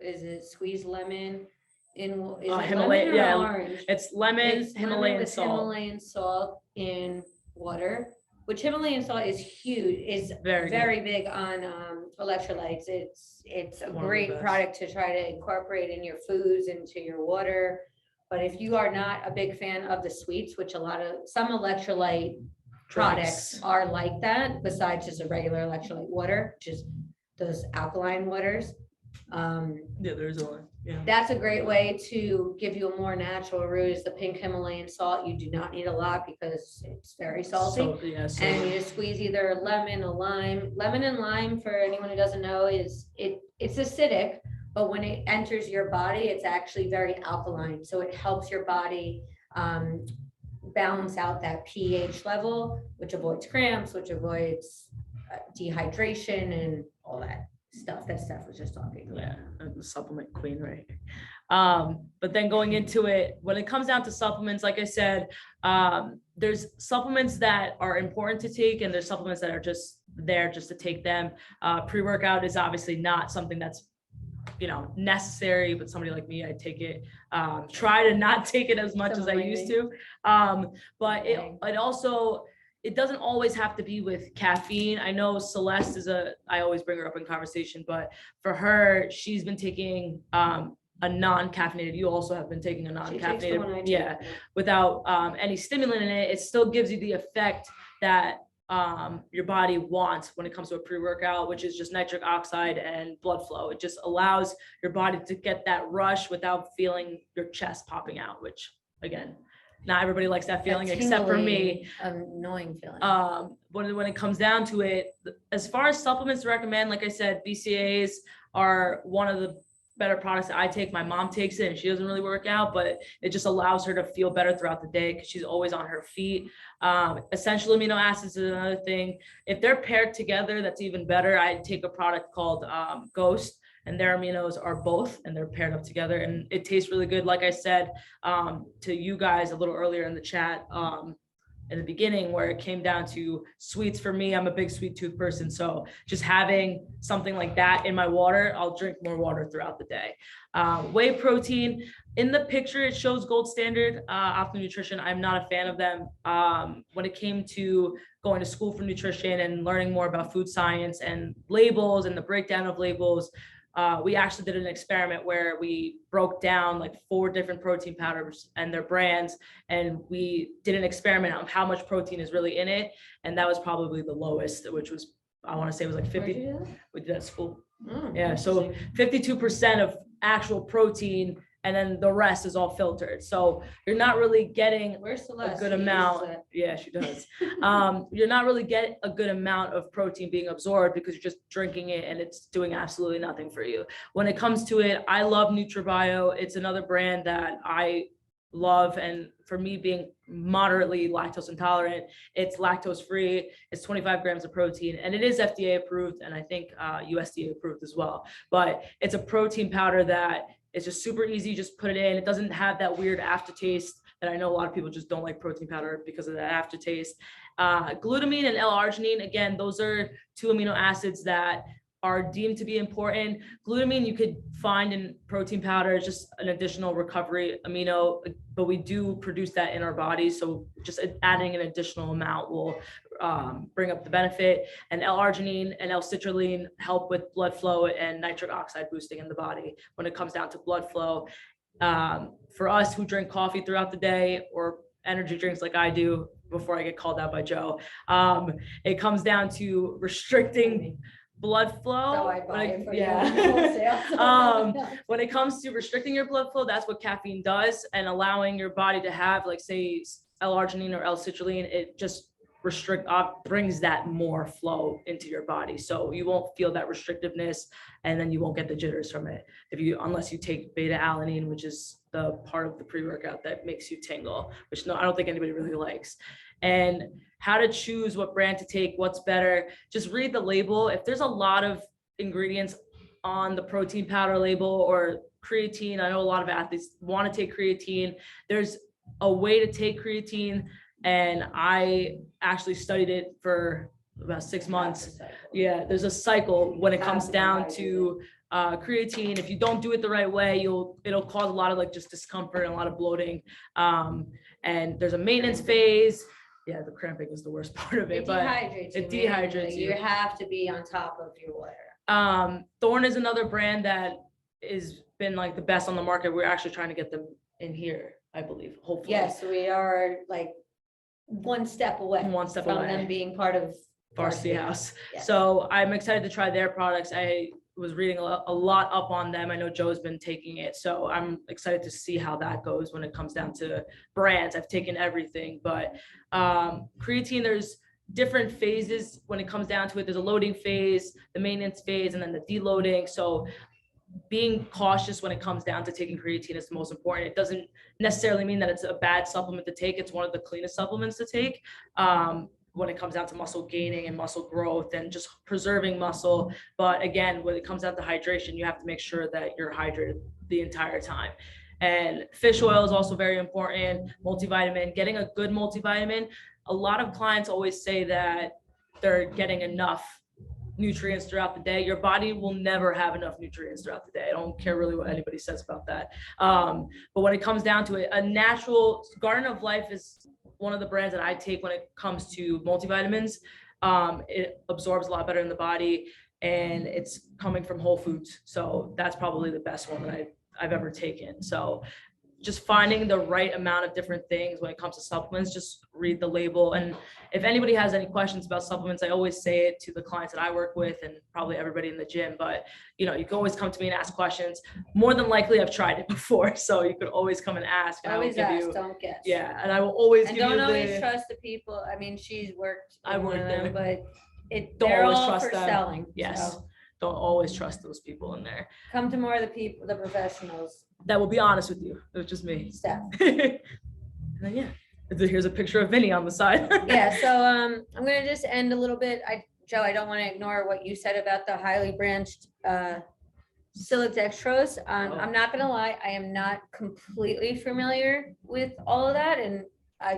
Speaker 1: it squeezed lemon is it
Speaker 2: Himalaya-
Speaker 1: lemon or
Speaker 2: yeah,
Speaker 1: orange?
Speaker 2: It's lemon,
Speaker 1: It's
Speaker 2: Himalayan
Speaker 1: with
Speaker 2: salt.
Speaker 1: Himalayan salt in water, which Himalayan salt is huge, is
Speaker 2: Very good.
Speaker 1: very big on electrolytes. It's a
Speaker 2: One of the
Speaker 1: great
Speaker 2: best.
Speaker 1: product to try to incorporate in your foods, into your water. But if you are not a big fan of the sweets, which some electrolyte products
Speaker 2: Drinks.
Speaker 1: are like that, besides just a regular electrolyte water, which is those alkaline waters.
Speaker 2: Yeah, there's a one. Yeah.
Speaker 1: That's a great way to give you a more natural route, is the pink Himalayan salt. You do not need a lot because it's very salty.
Speaker 2: So, yeah, so
Speaker 1: And you just squeeze either a lemon, a lime. Lemon and lime, for anyone who doesn't know, it's acidic, but when it enters your body, it's actually very alkaline. So it helps your body balance out that pH level, which avoids cramps, which avoids dehydration and all that stuff that Steph was just talking about.
Speaker 2: yeah, the supplement queen, right? But then going into it, when it comes down to supplements, like I said, there's supplements that are important to take, and there's supplements that are just there just to take them. Pre-workout is obviously not something that's necessary, but somebody like me, I take it, try to not take it as much as I used to. But it also, it doesn't always have to be with caffeine. I know Celeste I always bring her up in conversation, but for her, she's been taking a non-caffeinated. You also have been taking a
Speaker 1: She takes the one I
Speaker 2: non-caffeinated,
Speaker 1: do.
Speaker 2: yeah, without any stimulant in it. It still gives you the effect that your body wants when it comes to a pre-workout, which is just nitric oxide and blood flow. It just allows your body to get that rush without feeling your chest popping out, which again, not everybody likes that feeling except for me.
Speaker 1: Annoying feeling.
Speaker 2: When it comes down to it, as far as supplements to recommend, like I said, BCAAs are one of the better products that I take. My mom takes it and she doesn't really work out, but it just allows her to feel better throughout the day because she's always on her feet. Essential amino acids is another thing. If they're paired together, that's even better. I take a product called Ghost, and their aminos are both, and they're paired up together, and it tastes really good. Like I said to you guys a little earlier in the chat, in the beginning, where it came down to sweets. For me, I'm a big sweet tooth person, so just having something like that in my water, I'll drink more water throughout the day. Whey protein, in the picture it shows Gold Standard Optimum Nutrition. I'm not a fan of them. When it came to going to school for nutrition and learning more about food science and labels and the breakdown of labels, we actually did an experiment where we broke down like 4 different protein powders and their brands, and we did an experiment on how much protein is really in it, and that was probably the lowest, which was, I want to say it was like 50. We did that at school. Yeah, so 52% of actual protein, and then the rest is all filtered. So you're not really getting
Speaker 1: Where's
Speaker 2: a
Speaker 1: Celeste?
Speaker 2: good
Speaker 1: She uses
Speaker 2: amount.
Speaker 1: that.
Speaker 2: Yeah, she does. You're not really getting a good amount of protein being absorbed because you're just drinking it and it's doing absolutely nothing for you. When it comes to it, I love NutriBio. It's another brand that I love, and for me, being moderately lactose intolerant, it's lactose free. It's 25 grams of protein, and it is FDA approved, and I think USDA approved as well. But it's a protein powder that is just super easy. Just put it in. It doesn't have that weird aftertaste that I know a lot of people just don't like protein powder because of that aftertaste. Glutamine and L-arginine, again, those are 2 amino acids that are deemed to be important. Glutamine you could find in protein powder, is just an additional recovery amino, but we do produce that in our bodies. So just adding an additional amount will bring up the benefit. And L-arginine and L-citrulline help with blood flow and nitric oxide boosting in the body when it comes down to blood flow. For us who drink coffee throughout the day or energy drinks like I do before I get called out by Joe, it comes down to restricting blood flow.
Speaker 1: So I buy it for you.
Speaker 2: Yeah. When it comes to restricting your blood flow, that's what caffeine does, and allowing your body to have, like, say, L-arginine or L-citrulline, it just brings that more flow into your body, so you won't feel that restrictiveness, and then you won't get the jitters from it unless you take beta-alanine, which is the part of the pre-workout that makes you tingle, which I don't think anybody really likes. And how to choose what brand to take, what's better, just read the label. If there's a lot of ingredients on the protein powder label or creatine, I know a lot of athletes want to take creatine. There's a way to take creatine, and I actually studied it for about 6 months. Yeah, there's a cycle when it comes down to creatine. If you don't do it the right way, it'll cause a lot of like just discomfort and a lot of bloating. And there's a maintenance phase. Yeah, the cramping is the worst part of it, but it dehydrates you.
Speaker 1: You have to be on top of your water.
Speaker 2: Thorne is another brand that is been like the best on the market. We're actually trying to get them in here, I believe, hopefully.
Speaker 1: Yes, we are like one step away from them being part of
Speaker 2: Varsity House.
Speaker 1: Yes.
Speaker 2: So I'm excited to try their products. I was reading a lot up on them. I know Joe's been taking it, so I'm excited to see how that goes when it comes down to brands. I've taken everything, but creatine, there's different phases when it comes down to it. There's a loading phase, the maintenance phase, and then the deloading. So being cautious when it comes down to taking creatine is the most important. It doesn't necessarily mean that it's a bad supplement to take. It's one of the cleanest supplements to take when it comes down to muscle gaining and muscle growth and just preserving muscle. But again, when it comes down to hydration, you have to make sure that you're hydrated the entire time. And fish oil is also very important. Multivitamin, getting a good multivitamin. A lot of clients always say that they're getting enough nutrients throughout the day. Your body will never have enough nutrients throughout the day. I don't care really what anybody says about that. But when it comes down to it, a natural Garden of Life is one of the brands that I take when it comes to multivitamins. It absorbs a lot better in the body, and it's coming from whole foods. So that's probably the best one that I've ever taken. So just finding the right amount of different things when it comes to supplements, just read the label. And if anybody has any questions about supplements, I always say it to the clients that I work with and probably everybody in the gym, but you know, you can always come to me and ask questions. More than likely I've tried it before, so you could always come and ask. And
Speaker 1: always ask, don't guess.
Speaker 2: Yeah, and I will always
Speaker 1: and
Speaker 2: give
Speaker 1: don't
Speaker 2: you
Speaker 1: always trust the people. I mean, she's worked.
Speaker 2: I worked there,
Speaker 1: but
Speaker 2: don't always
Speaker 1: all
Speaker 2: trust
Speaker 1: for
Speaker 2: them.
Speaker 1: Selling.
Speaker 2: Yes.
Speaker 1: So.
Speaker 2: Don't always trust those people in there.
Speaker 1: Come to more of the people, the professionals.
Speaker 2: That will be honest with you. It was just me.
Speaker 1: Steph.
Speaker 2: And then yeah, here's a picture of Vinny on the side.
Speaker 1: Yeah, so I'm gonna just end a little bit. Joe, I don't want to ignore what you said about the highly branched psyllic dextrose. I'm not gonna lie, I am not completely familiar with all of that, and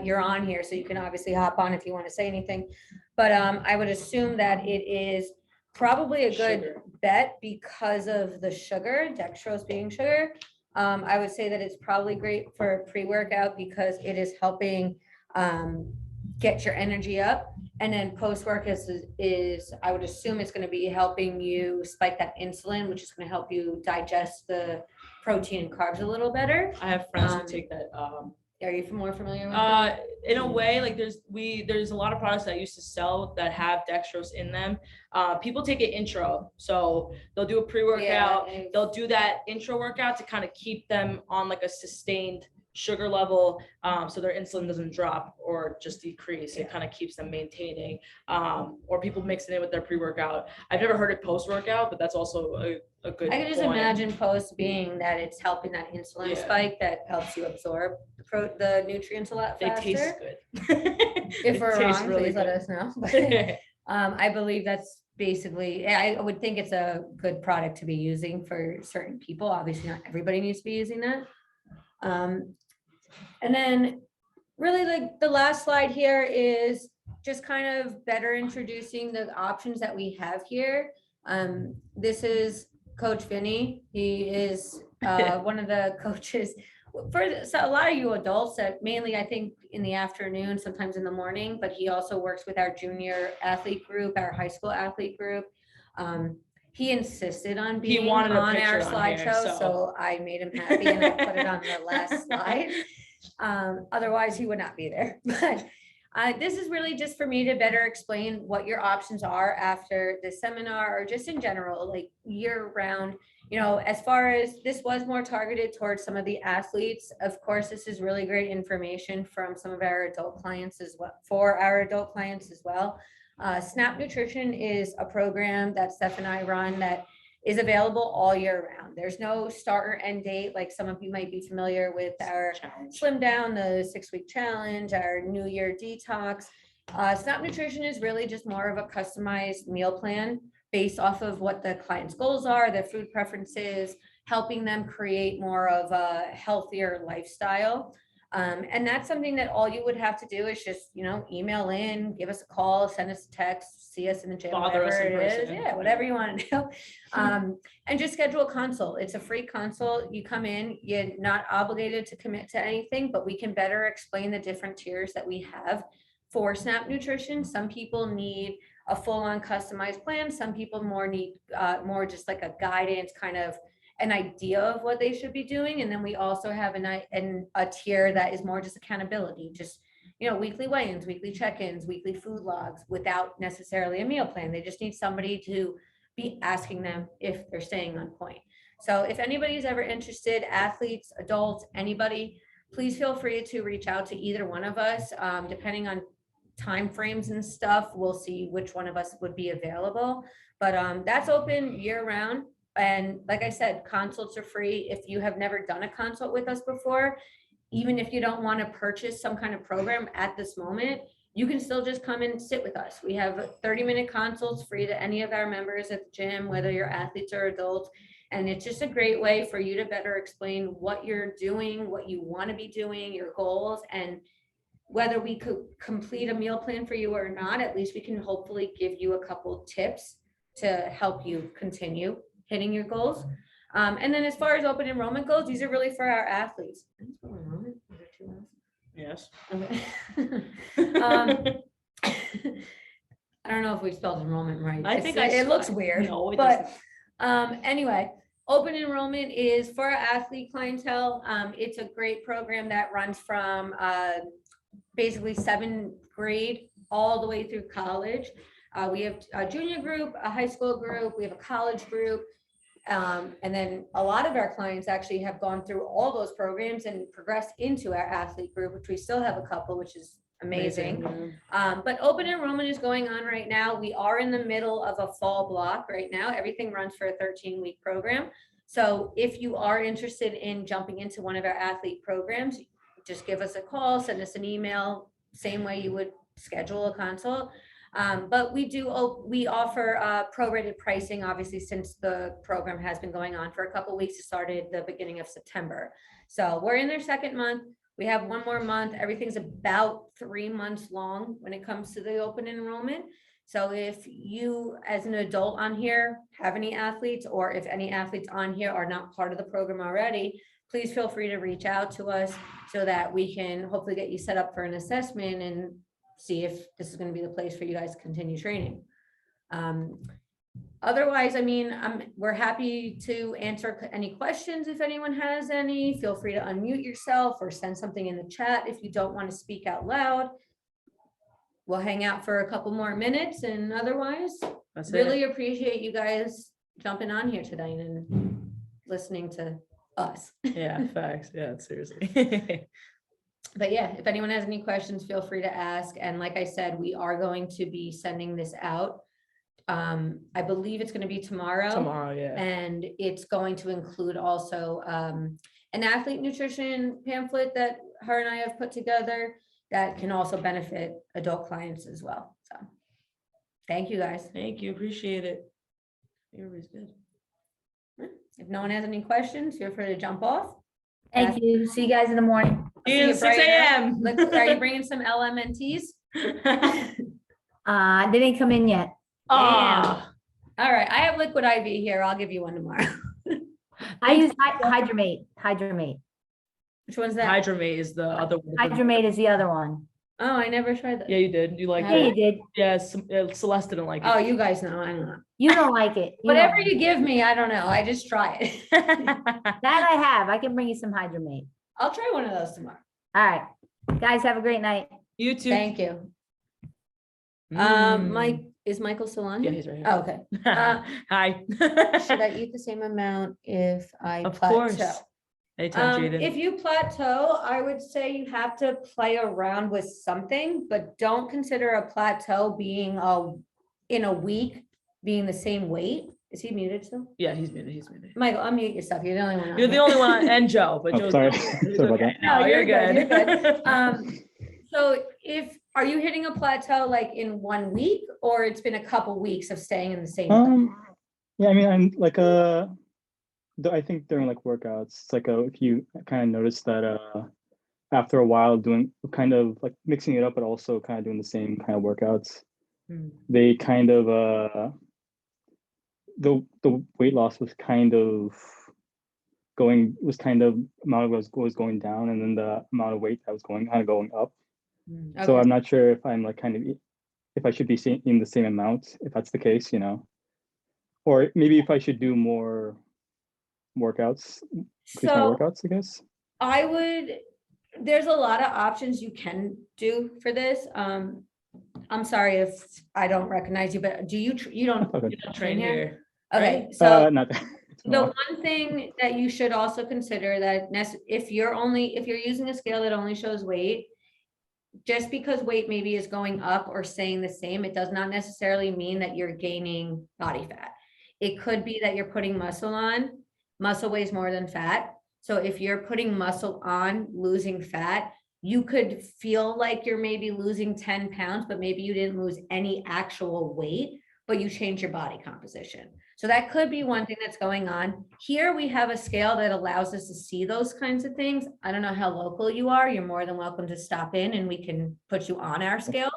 Speaker 1: you're on here, so you can obviously hop on if you want to say anything. But I would assume that it is probably a good bet because of the sugar, dextrose being sugar. I would say that it's probably great for pre-workout because it is helping get your energy up. And then post-work is I would assume it's going to be helping you spike that insulin, which is going to help you digest the protein and carbs a little better.
Speaker 2: I have friends who take that.
Speaker 1: Are you more familiar with that?
Speaker 2: In a way, like there's a lot of products that I used to sell that have dextrose in them. People take it intro, so they'll do a pre-workout.
Speaker 1: Yeah,
Speaker 2: they'll do that intro workout to kind of keep them on like a sustained sugar level, so their insulin doesn't drop or just decrease. It kind of keeps them maintaining. Or people mix it in with their pre-workout. I've never heard it post-workout, but that's also a good
Speaker 1: I can just
Speaker 2: point.
Speaker 1: imagine post being that it's helping that insulin spike that helps you absorb the nutrients a lot faster.
Speaker 2: They taste good.
Speaker 1: If we're wrong,
Speaker 2: really
Speaker 1: please let us know. But, I believe that's basically, I would think it's a good product to be using for certain people. Obviously not everybody needs to be using that. And then really like the last slide here is just kind of better introducing the options that we have here. This is Coach Vinny. He is one of the coaches for a lot of you adults that mainly I think in the afternoon, sometimes in the morning, but he also works with our junior athlete group, our high school athlete group. He insisted on being on our slideshow, so I made him happy and I put it on the last slide. Otherwise he would not be there. But this is really just for me to better explain what your options are after the seminar or just in general, like year round. You know, as far as this was more targeted towards some of the athletes, of course, this is really great information from some of our adult clients as well, for our adult clients as well. Snap Nutrition is a program that Steph and I run that is available all year round. There's no start or end date, like some of you might be familiar with our Slim Down, the 6-week challenge, our New Year detox. Snap Nutrition is really just more of a customized meal plan based off of what the client's goals are, their food preferences, helping them create more of a healthier lifestyle. And that's something that all you would have to do is just, email in, give us a call, send us a text, see us in the gym,
Speaker 2: Bother us
Speaker 1: whatever
Speaker 2: in
Speaker 1: it is.
Speaker 2: person.
Speaker 1: Yeah, whatever you want to do. And just schedule a consult. It's a free consult. You come in, you're not obligated to commit to anything, but we can better explain the different tiers that we have for SNAP nutrition. Some people need a full-on customized plan. Some people need more just like a guidance, kind of an idea of what they should be doing. And then we also have a tier that is more just accountability, just, weekly weigh-ins, weekly check-ins, weekly food logs without necessarily a meal plan. They just need somebody to be asking them if they're staying on point. So if anybody's ever interested, athletes, adults, anybody, please feel free to reach out to either one of us. Depending on timeframes and stuff, we'll see which one of us would be available. But that's open year round. And like I said, consults are free. If you have never done a consult with us before, even if you don't want to purchase some kind of program at this moment, you can still just come and sit with us. We have 30-minute consults free to any of our members at the gym, whether you're athletes or adults. And it's just a great way for you to better explain what you're doing, what you want to be doing, your goals, and whether we could complete a meal plan for you or not, at least we can hopefully give you a couple tips to help you continue hitting your goals. And then as far as open enrollment goes, these are really for our athletes.
Speaker 2: Yes.
Speaker 1: Okay. I don't know if we spelled enrollment right.
Speaker 2: I think
Speaker 1: It looks weird,
Speaker 2: No, it
Speaker 1: but anyway, open enrollment is for our athlete clientele. It's a great program that runs from basically 7th grade all the way through college. We have a junior group, a high school group, we have a college group. And then a lot of our clients actually have gone through all those programs and progressed into our athlete group, which we still have a couple, which is amazing. But open enrollment is going on right now. We are in the middle of a fall block right now. Everything runs for a 13-week program. So if you are interested in jumping into one of our athlete programs, just give us a call, send us an email, same way you would schedule a consult. But we offer prorated pricing, obviously, since the program has been going on for a couple of weeks. It started the beginning of September. So we're in their 2nd month. We have one more month. Everything's about 3 months long when it comes to the open enrollment. So if you, as an adult on here, have any athletes, or if any athletes on here are not part of the program already, please feel free to reach out to us so that we can hopefully get you set up for an assessment and see if this is going to be the place for you guys to continue training. Otherwise, I mean, we're happy to answer any questions if anyone has any. Feel free to unmute yourself or send something in the chat if you don't want to speak out loud. We'll hang out for a couple more minutes, and otherwise, really appreciate you guys jumping on here tonight and listening to us.
Speaker 2: Yeah, facts. Yeah, seriously.
Speaker 1: But yeah, if anyone has any questions, feel free to ask. And like I said, we are going to be sending this out. I believe it's going to be tomorrow.
Speaker 2: Tomorrow, yeah.
Speaker 1: And it's going to include also an athlete nutrition pamphlet that her and I have put together that can also benefit adult clients as well. So thank you guys.
Speaker 2: Thank you. Appreciate it. Everybody's good.
Speaker 1: If no one has any questions, feel free to jump off.
Speaker 3: Thank you. See you guys in the morning.
Speaker 2: See you at 6 a.m.
Speaker 1: Are you bringing some LMNTs?
Speaker 3: They didn't come in yet.
Speaker 2: Oh,
Speaker 1: All right, I have liquid IV here. I'll give you one tomorrow.
Speaker 3: I use Hydramate. Hydramate.
Speaker 1: Which one's that?
Speaker 2: Hydramate is the other one.
Speaker 3: Hydramate is the other one.
Speaker 1: Oh, I never tried that.
Speaker 2: Yeah, you did. You liked
Speaker 3: Yeah, you
Speaker 2: it.
Speaker 3: did.
Speaker 2: Yeah, Celeste didn't like it.
Speaker 1: Oh, you guys know. I don't know.
Speaker 3: You don't like it.
Speaker 1: Whatever you give me, I don't know. I just try it.
Speaker 3: That I have. I can bring you some Hydramate.
Speaker 1: I'll try one of those tomorrow.
Speaker 3: All right. Guys, have a great night.
Speaker 2: You too.
Speaker 1: Thank you. Mike, is Michael still on?
Speaker 2: Yeah,
Speaker 1: here?
Speaker 2: he's right here.
Speaker 1: Oh, okay.
Speaker 2: Hi.
Speaker 1: Should I eat the same amount if I
Speaker 2: Of
Speaker 1: plateau?
Speaker 2: course. Anytime, Jaden.
Speaker 1: If you plateau, I would say you have to play around with something, but don't consider a plateau being in a week being the same weight. Is he muted still?
Speaker 2: Yeah, he's muted. He's muted.
Speaker 1: Michael, unmute yourself. You're the only one. on
Speaker 2: You're the
Speaker 1: here.
Speaker 2: only one, and Joe, but
Speaker 4: Oh,
Speaker 2: Joe's
Speaker 4: sorry.
Speaker 2: He's
Speaker 4: Sorry about
Speaker 2: okay.
Speaker 4: that.
Speaker 2: No, you're good.
Speaker 1: You're good. So are you hitting a plateau like in 1 week, or it's been a couple weeks of staying in the same?
Speaker 4: Yeah, I mean, I'm like I think during like workouts, it's like if you kind of notice that after a while doing kind of like mixing it up, but also kind of doing the same kind of workouts, they kind of the weight loss was kind of amount was going down, and then the amount of weight that was going up. So
Speaker 1: Okay.
Speaker 4: I'm not sure if I'm like if I should be in the same amount, if that's the case, or maybe if I should do more workouts, increase my
Speaker 1: So
Speaker 4: workouts, I guess.
Speaker 1: there's a lot of options you can do for this. I'm sorry if I don't recognize you, but you don't
Speaker 4: Okay.
Speaker 2: You don't train here.
Speaker 1: Okay, so
Speaker 4: Not that.
Speaker 1: the one thing that you should also consider that if you're using a scale that only shows weight, just because weight maybe is going up or staying the same, it does not necessarily mean that you're gaining body fat. It could be that you're putting muscle on. Muscle weighs more than fat. So if you're putting muscle on, losing fat, you could feel like you're maybe losing 10 pounds, but maybe you didn't lose any actual weight, but you change your body composition. So that could be one thing that's going on. Here we have a scale that allows us to see those kinds of things. I don't know how local you are. You're more than welcome to stop in and we can put you on our scale.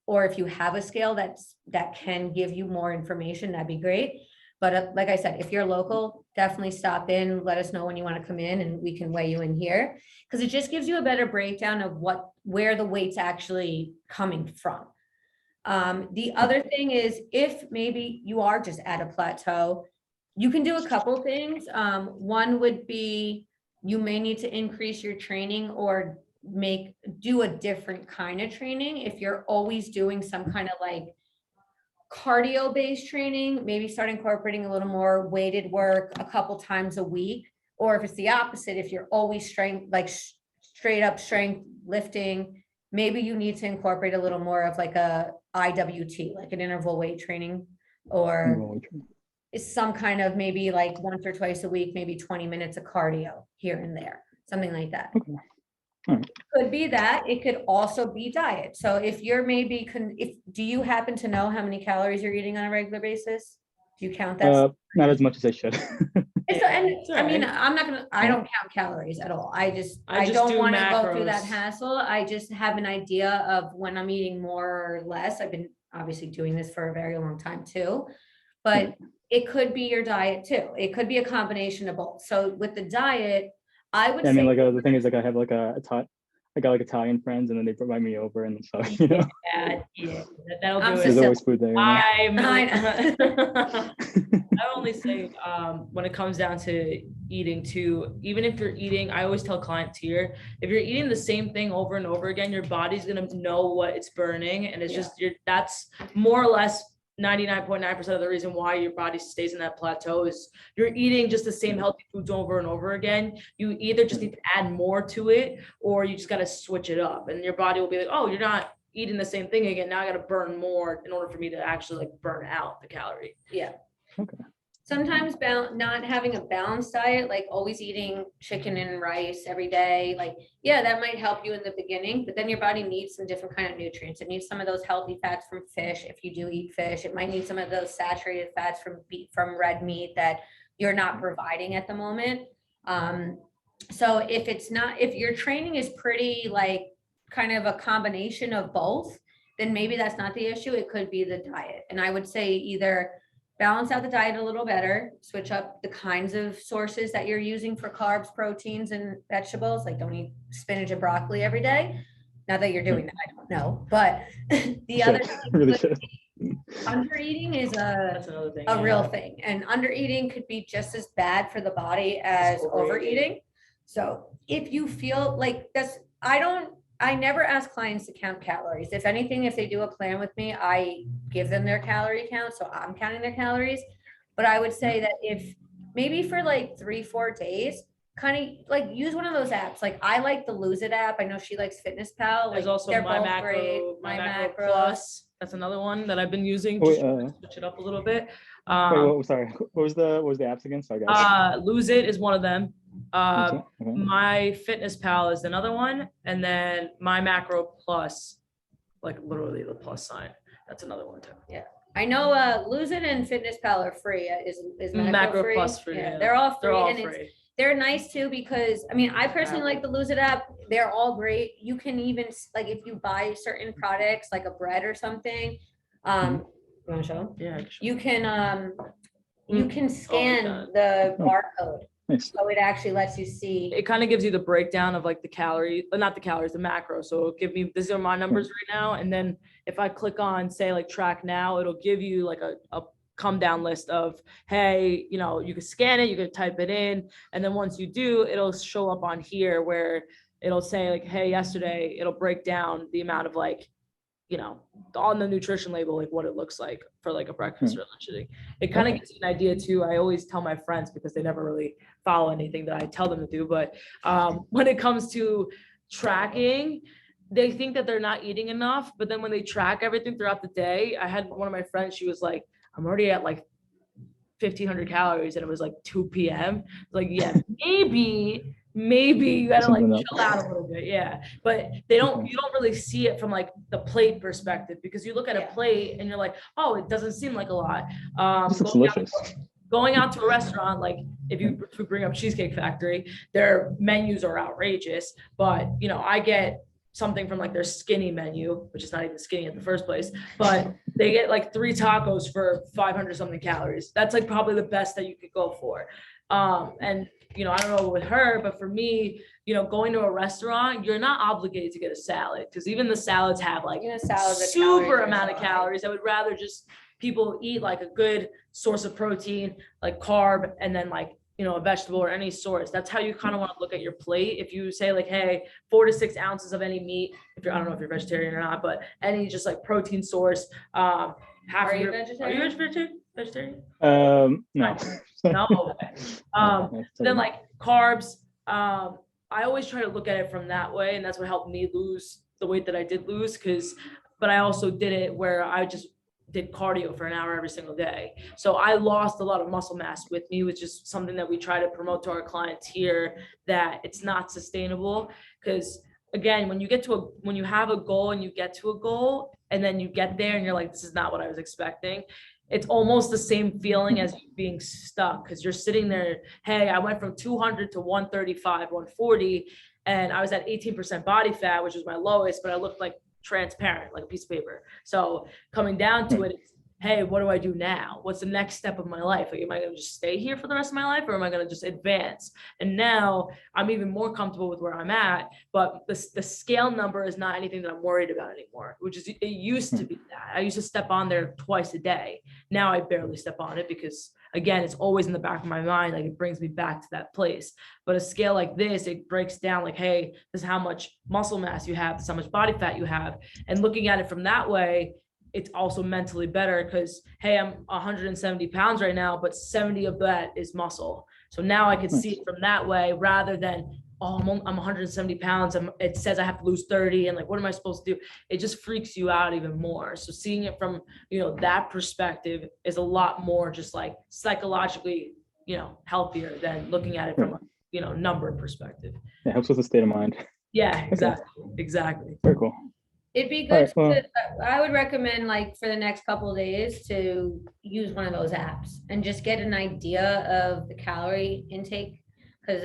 Speaker 1: Or if you have a scale that can give you more information, that'd be great. But like I said, if you're local, definitely stop in, let us know when you want to come in and we can weigh you in here. Because it just gives you a better breakdown of where the weight's actually coming from. The other thing is if maybe you are just at a plateau, you can do a couple things. One would be you may need to increase your training or do a different kind of training. If you're always doing some kind of like cardio based training, maybe start incorporating a little more weighted work a couple times a week. Or if it's the opposite, if you're always straight up strength lifting, maybe you need to incorporate a little more of like a IWT, like an interval weight training, or some kind of maybe like once or twice a week, maybe 20 minutes of cardio here and there, something like that.
Speaker 4: Okay.
Speaker 1: Could be that. It could also be diet. So if you're maybe, do you happen to know how many calories you're eating on a regular basis? Do you count that?
Speaker 4: Not as much as I should.
Speaker 1: I mean, I don't count calories at all. I don't
Speaker 2: do
Speaker 1: want to go through that
Speaker 2: macros.
Speaker 1: hassle. I just have an idea of when I'm eating more or less. I've been obviously doing this for a very long time too, but it could be your diet too. It could be a combination of both. So with the diet, I would
Speaker 4: I
Speaker 1: say
Speaker 4: mean, like the thing is, like I have like I got like Italian friends, and then they invite me over, and so
Speaker 2: Yeah, that'll
Speaker 1: I'm
Speaker 2: do
Speaker 1: so
Speaker 2: it.
Speaker 4: there's always food there.
Speaker 2: I only say when it comes down to eating too, even if you're eating, I always tell clients here, if you're eating the same thing over and over again, your body's gonna know what it's burning, and it's just that's more or less 99.9% of the reason why your body stays in that plateau is you're eating just the same healthy foods over and over again. You either just need to add more to it, or you just got to switch it up, and your body will be like, oh, you're not eating the same thing again. Now I got to burn more in order for me to actually like burn out the calorie.
Speaker 1: Yeah.
Speaker 4: Okay.
Speaker 1: Sometimes not having a balanced diet, like always eating chicken and rice every day, like, yeah, that might help you in the beginning, but then your body needs some different kind of nutrients. It needs some of those healthy fats from fish. If you do eat fish, it might need some of those saturated fats from red meat that you're not providing at the moment. So if your training is pretty like kind of a combination of both, then maybe that's not the issue. It could be the diet. And I would say either balance out the diet a little better, switch up the kinds of sources that you're using for carbs, proteins, and vegetables. Like don't eat spinach and broccoli every day. Not that you're doing that, I don't know. But the other thing under eating is
Speaker 2: That's another thing.
Speaker 1: a real thing. And under eating could be just as bad for the body as overeating. So if you feel like I never ask clients to count calories. If anything, if they do a plan with me, I give them their calorie count. So I'm counting their calories. But I would say that if maybe for like 3-4 days, kind of like use one of those apps. Like I like the Lose It app. I know she likes Fitness Pal.
Speaker 2: There's
Speaker 1: Like
Speaker 2: also
Speaker 1: they're
Speaker 2: my
Speaker 1: both
Speaker 2: macro,
Speaker 1: great.
Speaker 2: my
Speaker 1: My
Speaker 2: macro
Speaker 1: macros.
Speaker 2: plus. That's another one that I've been using.
Speaker 4: Wait,
Speaker 2: To switch it up a little bit.
Speaker 4: sorry. What was the apps again? Sorry, guys.
Speaker 2: Lose It is one of them.
Speaker 4: Okay.
Speaker 2: My Fitness Pal is another one, and then my macro plus, like literally the plus sign. That's another one too.
Speaker 1: Yeah. I know Lose It and Fitness Pal are free. Is macro
Speaker 2: Macro
Speaker 1: free?
Speaker 2: plus free.
Speaker 1: Yeah, they're all free.
Speaker 2: They're all
Speaker 1: and
Speaker 2: free.
Speaker 1: they're nice too, because, I mean, I personally like the Lose It app. They're all great. You can even, like, if you buy certain products, like a bread or something, you wanna show them?
Speaker 2: Yeah.
Speaker 1: You can scan
Speaker 2: that.
Speaker 1: the
Speaker 4: Oh.
Speaker 1: barcode,
Speaker 4: Nice.
Speaker 1: so it actually lets you see.
Speaker 2: It kind of gives you the breakdown of like the calories, not the calories, the macros. So it'll give me, these are my numbers right now. And then if I click on say like track now, it'll give you like a come down list of, hey, you know, you can scan it, you can type it in. And then once you do, it'll show up on here where it'll say like, hey, yesterday, it'll break down the amount of like, you know, on the nutrition label, like what it looks like for like a breakfast or lunch. It kind of gives you an idea too. I always tell my friends, because they never really follow anything that I tell them to do. But when it comes to tracking, they think that they're not eating enough. But then when they track everything throughout the day, I had one of my friends, she was like, I'm already at like 1,500 calories, and it was like 2 p.m. Like, yeah, maybe you gotta like
Speaker 4: Something up.
Speaker 2: chill out a little bit. Yeah. But you don't really see it from like the plate perspective, because you look at a plate and you're like, oh, it doesn't seem like a lot.
Speaker 4: This looks delicious.
Speaker 2: Going out to a restaurant, like if you bring up Cheesecake Factory, their menus are outrageous, but you know, I get something from like their skinny menu, which is not even skinny in the first place, but they get like 3 tacos for 500 something calories. That's like probably the best that you could go for. And you know, I don't know with her, but for me, you know, going to a restaurant, you're not obligated to get a salad, because even the salads have like super amount of calories. I would rather just people eat like a good source of protein, like carb, and then like, you know, a vegetable or any source. That's how you kind of want to look at your plate. If you say like, hey, 4 to 6 ounces of any meat, if you're, I don't know if you're vegetarian or not, but any just like protein source, half
Speaker 1: Are
Speaker 2: of
Speaker 1: you
Speaker 2: your,
Speaker 1: vegetarian?
Speaker 2: Are you vegetarian?
Speaker 4: No.
Speaker 2: No. Then like carbs, I always try to look at it from that way, and that's what helped me lose the weight that I did lose. But I also did it where I just did cardio for an hour every single day. So I lost a lot of muscle mass with me, which is something that we try to promote to our clients here, that it's not sustainable. Because again, when you have a goal and you get to a goal and then you get there and you're like, this is not what I was expecting, it's almost the same feeling as you being stuck, because you're sitting there, hey, I went from 200 to 135, 140, and I was at 18% body fat, which was my lowest, but I looked like transparent, like a piece of paper. So coming down to it, hey, what do I do now? What's the next step of my life? Like, am I going to just stay here for the rest of my life, or am I going to just advance? And now I'm even more comfortable with where I'm at, but the scale number is not anything that I'm worried about anymore, which is, it used to be that. I used to step on there twice a day. Now I barely step on it, because again, it's always in the back of my mind. Like, it brings me back to that place. But a scale like this, it breaks down like, hey, this is how much muscle mass you have, this is how much body fat you have. And looking at it from that way, it's also mentally better, because, hey, I'm 170 pounds right now, but 70 of that is muscle. So now I can see it from that way, rather than, oh, I'm 170 pounds. It says I have to lose 30. And like, what am I supposed to do? It just freaks you out even more. So seeing it from, you know, that perspective is a lot more just like psychologically, you know, healthier than looking at it from, you know, number perspective.
Speaker 4: It helps with the state of mind.
Speaker 2: Yeah, exactly.
Speaker 4: Very cool.
Speaker 1: It'd be good.
Speaker 4: Well,
Speaker 1: I would recommend, like, for the next couple of days to use one of those apps and just get an idea of the calorie intake, because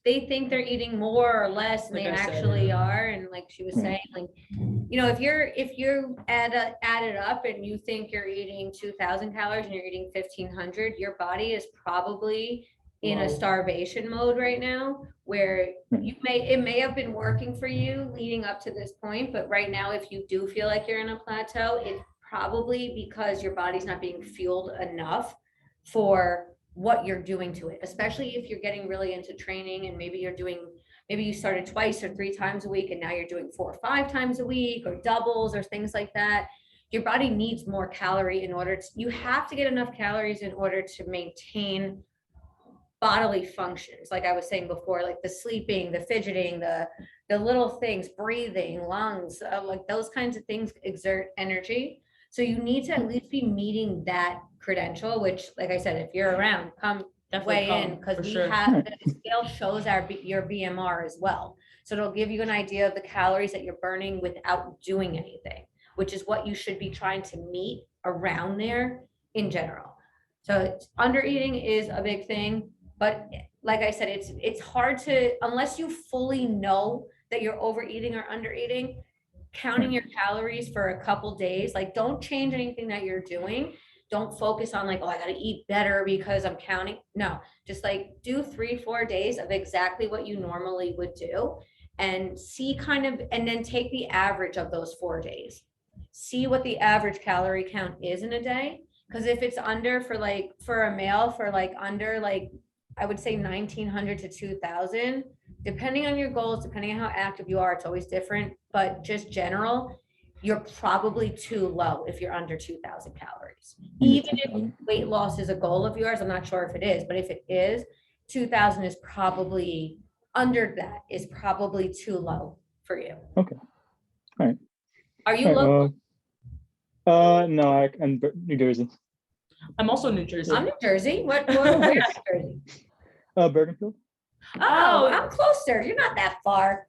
Speaker 1: they think they're eating more or less than
Speaker 2: Like
Speaker 1: they
Speaker 2: I said,
Speaker 1: actually are. And like she was saying, like, you know, if you add it up and you think you're eating 2,000 calories and you're eating 1,500, your body is probably in a starvation mode right now, where it may have been working for you leading up to this point, but right now, if you do feel like you're in a plateau, it's probably because your body's not being fueled enough for what you're doing to it, especially if you're getting really into training, and maybe you started 2 or 3 times a week and now you're doing 4 or 5 times a week, or doubles or things like that. Your body needs more calorie you have to get enough calories in order to maintain bodily functions. Like I was saying before, like the sleeping, the fidgeting, the little things, breathing, lungs, like those kinds of things exert energy. So you need to at least be meeting that credential, which, like I said, if you're around, come weigh in, because the scale shows your BMR as well. So it'll give you an idea of the calories that you're burning without doing anything, which is what you should be trying to meet around there in general. So under eating is a big thing, but like I said, it's hard to, unless you fully know that you're overeating or undereating, counting your calories for a couple days, like don't change anything that you're doing. Don't focus on like, oh, I gotta eat better because I'm counting. No, just like do 3-4 days of exactly what you normally would do and see kind of, and then take the average of those 4 days. See what the average calorie count is in a day. Cause if it's under for a male, for like under like, I would say 1,900 to 2,000, depending on your goals, depending on how active you are, it's always different, but just general, you're probably too low if you're under 2,000 calories. Even if weight loss is a goal of yours, I'm not sure if it is, but if it is, 2,000 is probably under that, is probably too low for you.
Speaker 4: Okay. All right.
Speaker 1: Are you
Speaker 4: All right,
Speaker 1: local?
Speaker 4: no, I'm New Jersey.
Speaker 2: I'm also New Jersey.
Speaker 1: I'm New Jersey. Where's New Jersey?
Speaker 4: Bergenfield.
Speaker 1: Oh, I'm closer. You're not that far.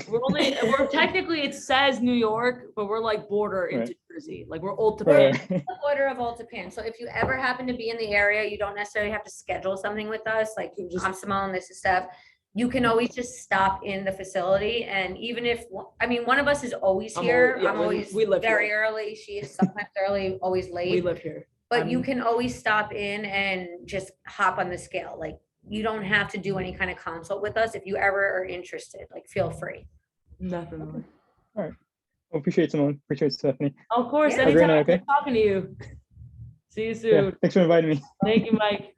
Speaker 2: We're technically, it says New York, but we're like border into
Speaker 4: Right.
Speaker 2: Jersey. Like we're Old
Speaker 4: Right.
Speaker 2: Japan.
Speaker 1: The border of Old Japan. So if you ever happen to be in the area, you don't necessarily have to schedule something with us. Like I'm Simone, this is Steph. You can always just stop in the facility. And even if, I mean, one of us is always here. I'm always
Speaker 2: we live
Speaker 1: very
Speaker 2: here.
Speaker 1: early. She is sometimes early, always
Speaker 2: We
Speaker 1: late.
Speaker 2: live here.
Speaker 1: But you can always stop in and just hop on the scale. Like you don't have to do any kind of consult with us. If you ever are interested, like feel free.
Speaker 2: Definitely.
Speaker 4: Well, appreciate Simone. Appreciate Stephanie.
Speaker 2: Of course,
Speaker 1: Yeah.
Speaker 2: anytime.
Speaker 4: Have a great night,
Speaker 2: Talking to you. See you soon.
Speaker 4: Yeah, thanks for inviting me.
Speaker 2: Thank you, Mike.